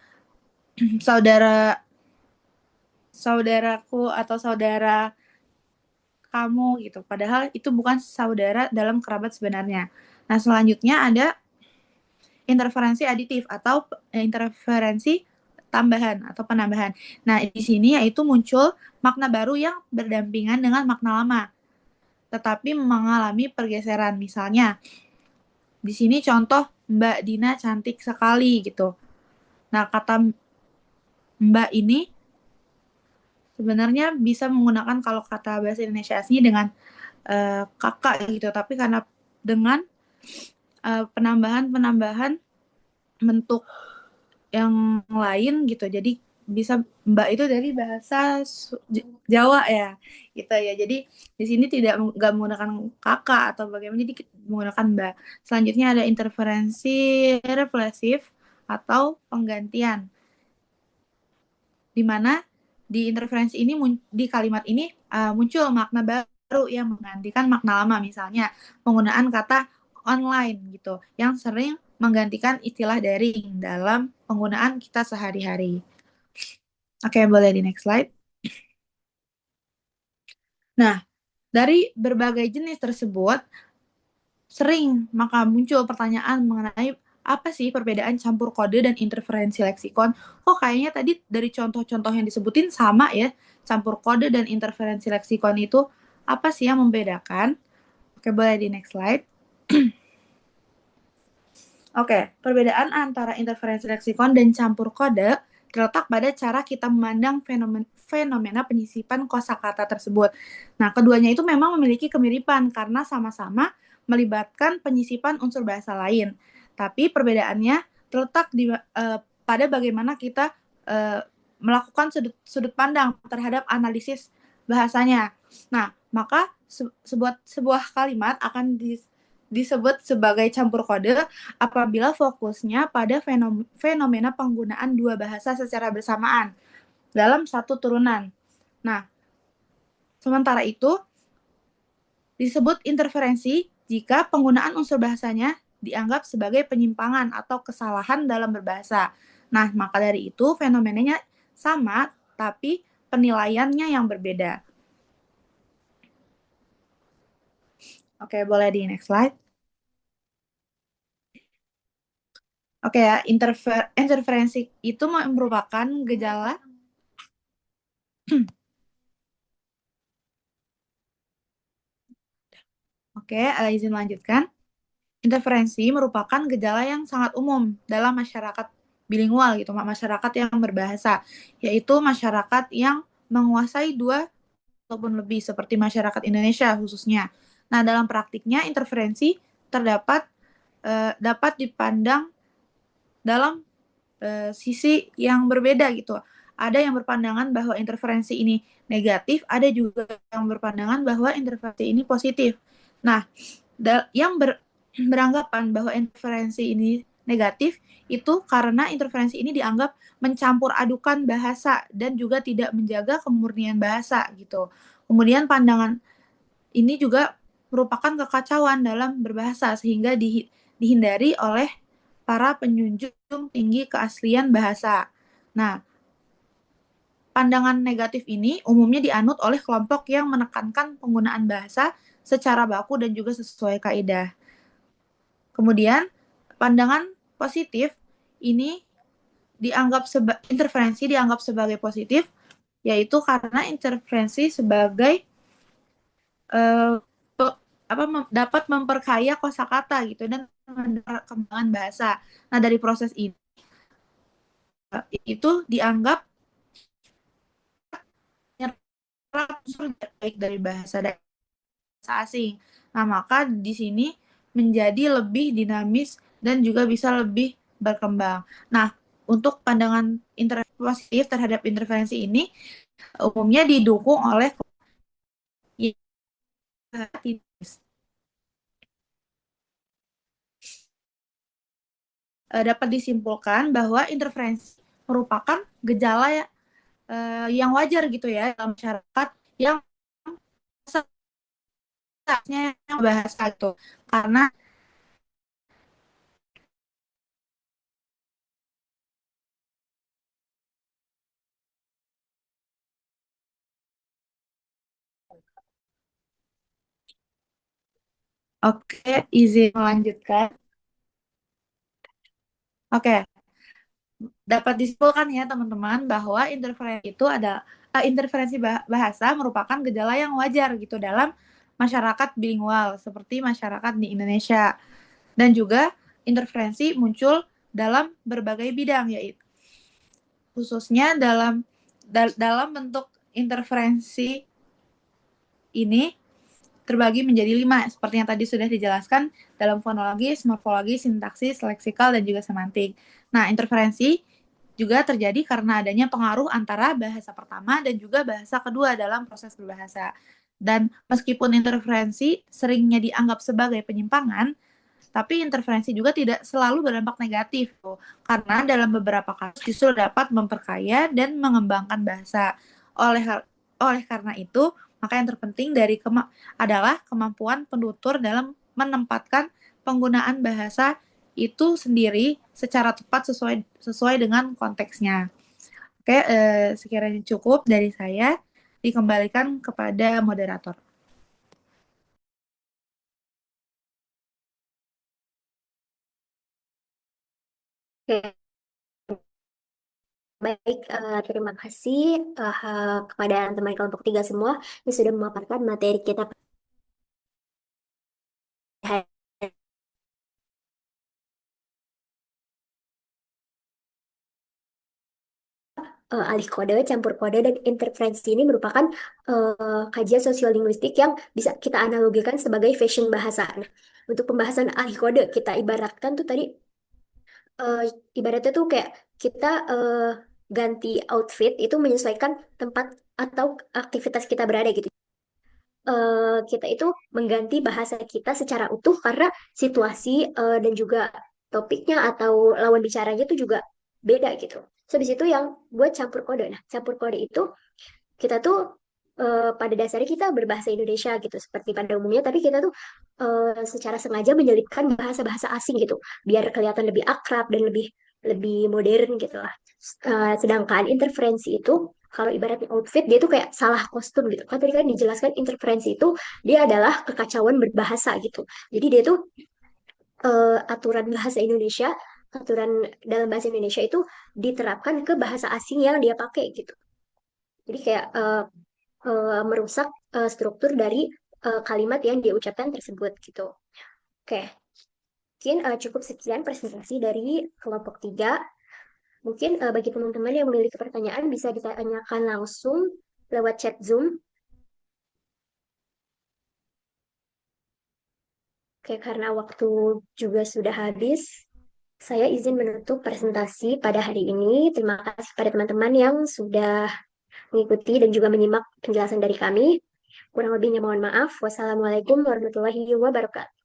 saudaraku atau saudara kamu gitu. Padahal itu bukan saudara dalam kerabat sebenarnya. Nah, selanjutnya ada interferensi aditif atau interferensi tambahan atau penambahan. Nah, di sini yaitu muncul makna baru yang berdampingan dengan makna lama, tetapi mengalami pergeseran. Misalnya, di sini contoh Mbak Dina cantik sekali gitu. Nah, kata Mbak ini sebenarnya bisa menggunakan kalau kata bahasa Indonesia asli dengan kakak gitu, tapi karena dengan penambahan bentuk yang lain gitu, jadi bisa Mbak itu dari bahasa Jawa ya gitu ya. Jadi di sini nggak menggunakan kakak atau bagaimana, jadi menggunakan Mbak. Selanjutnya ada interferensi refleksif atau penggantian, di mana di interferensi ini di kalimat ini muncul makna baru yang menggantikan makna lama. Misalnya penggunaan kata online gitu yang sering menggantikan istilah daring dalam penggunaan kita sehari-hari. Oke, boleh di next slide. Nah, dari berbagai jenis tersebut sering maka muncul pertanyaan mengenai apa sih perbedaan campur kode dan interferensi leksikon? Oh, kayaknya tadi dari contoh-contoh yang disebutin sama ya. Campur kode dan interferensi leksikon itu apa sih yang membedakan? Oke, boleh di next slide. Oke, perbedaan antara interferensi leksikon dan campur kode terletak pada cara kita memandang fenomena penyisipan kosakata tersebut. Nah, keduanya itu memang memiliki kemiripan karena sama-sama melibatkan penyisipan unsur bahasa lain. Tapi perbedaannya terletak pada bagaimana kita melakukan sudut pandang terhadap analisis bahasanya. Nah, maka sebuah kalimat akan disebut sebagai campur kode apabila fokusnya pada fenomena penggunaan dua bahasa secara bersamaan dalam satu turunan. Nah, sementara itu disebut interferensi jika penggunaan unsur bahasanya dianggap sebagai penyimpangan atau kesalahan dalam berbahasa. Nah, maka dari itu fenomenanya sama, tapi penilaiannya yang berbeda. Oke, boleh di next slide. Oke ya, interferensi itu merupakan gejala Oke, izin melanjutkan. Interferensi merupakan gejala yang sangat umum dalam masyarakat bilingual gitu, masyarakat yang berbahasa, yaitu masyarakat yang menguasai dua ataupun lebih seperti masyarakat Indonesia khususnya. Nah, dalam praktiknya interferensi dapat dipandang dalam sisi yang berbeda gitu. Ada yang berpandangan bahwa interferensi ini negatif, ada juga yang berpandangan bahwa interferensi ini positif. Nah, yang beranggapan bahwa interferensi ini negatif itu karena interferensi ini dianggap mencampur adukan bahasa dan juga tidak menjaga kemurnian bahasa gitu. Kemudian pandangan ini juga merupakan kekacauan dalam berbahasa sehingga dihindari oleh para penjunjung tinggi keaslian bahasa. Nah, pandangan negatif ini umumnya dianut oleh kelompok yang menekankan penggunaan bahasa secara baku dan juga sesuai kaidah. Kemudian, pandangan positif ini interferensi dianggap sebagai positif, yaitu karena interferensi sebagai dapat memperkaya kosakata gitu dan perkembangan bahasa. Nah, dari proses ini itu dianggap baik dari bahasa asing. Nah, maka di sini menjadi lebih dinamis dan juga bisa lebih berkembang. Nah, untuk pandangan positif terhadap interferensi ini umumnya didukung oleh dapat disimpulkan bahwa interferensi merupakan gejala yang wajar gitu ya dalam masyarakat yang seharusnya bahasa itu karena Oke, izin melanjutkan. Oke, dapat disimpulkan ya teman-teman bahwa interferensi bahasa merupakan gejala yang wajar gitu dalam masyarakat bilingual seperti masyarakat di Indonesia. Dan juga interferensi muncul dalam berbagai bidang yaitu khususnya dalam bentuk interferensi ini terbagi menjadi 5, seperti yang tadi sudah dijelaskan dalam fonologis, morfologis, sintaksis, leksikal, dan juga semantik. Nah, interferensi juga terjadi karena adanya pengaruh antara bahasa pertama dan juga bahasa kedua dalam proses berbahasa. Dan meskipun interferensi seringnya dianggap sebagai penyimpangan, tapi interferensi juga tidak selalu berdampak negatif, karena dalam beberapa kasus justru dapat memperkaya dan mengembangkan bahasa. Oleh karena itu, maka yang terpenting adalah kemampuan penutur dalam menempatkan penggunaan bahasa itu sendiri secara tepat sesuai dengan konteksnya. Oke, sekiranya cukup dari saya, dikembalikan kepada moderator. Oke. Baik, terima kasih kepada teman kelompok 3 semua yang sudah memaparkan materi kita alih kode, campur kode, dan interferensi ini merupakan kajian sosiolinguistik yang bisa kita analogikan sebagai fashion bahasa. Nah, untuk pembahasan alih kode, kita ibaratkan tuh tadi, ibaratnya tuh kayak kita ganti outfit itu menyesuaikan tempat atau aktivitas kita berada gitu. Kita itu mengganti bahasa kita secara utuh karena situasi dan juga topiknya atau lawan bicaranya itu juga beda gitu. So, habis itu yang buat campur kode. Nah, campur kode itu kita tuh pada dasarnya kita berbahasa Indonesia gitu seperti pada umumnya, tapi kita tuh secara sengaja menyelipkan bahasa-bahasa asing gitu biar kelihatan lebih akrab dan lebih lebih modern gitu lah. Sedangkan interferensi itu kalau ibaratnya outfit dia tuh kayak salah kostum gitu. Kan tadi kan dijelaskan interferensi itu dia adalah kekacauan berbahasa gitu. Jadi dia tuh aturan bahasa Indonesia, aturan dalam bahasa Indonesia itu diterapkan ke bahasa asing yang dia pakai gitu. Jadi kayak merusak struktur dari kalimat yang dia ucapkan tersebut gitu. Oke, mungkin cukup sekian presentasi dari kelompok 3. Mungkin bagi teman-teman yang memiliki pertanyaan bisa ditanyakan langsung lewat chat Zoom. Oke, karena waktu juga sudah habis, saya izin menutup presentasi pada hari ini. Terima kasih pada teman-teman yang sudah mengikuti dan juga menyimak penjelasan dari kami. Kurang lebihnya mohon maaf. Wassalamualaikum warahmatullahi wabarakatuh.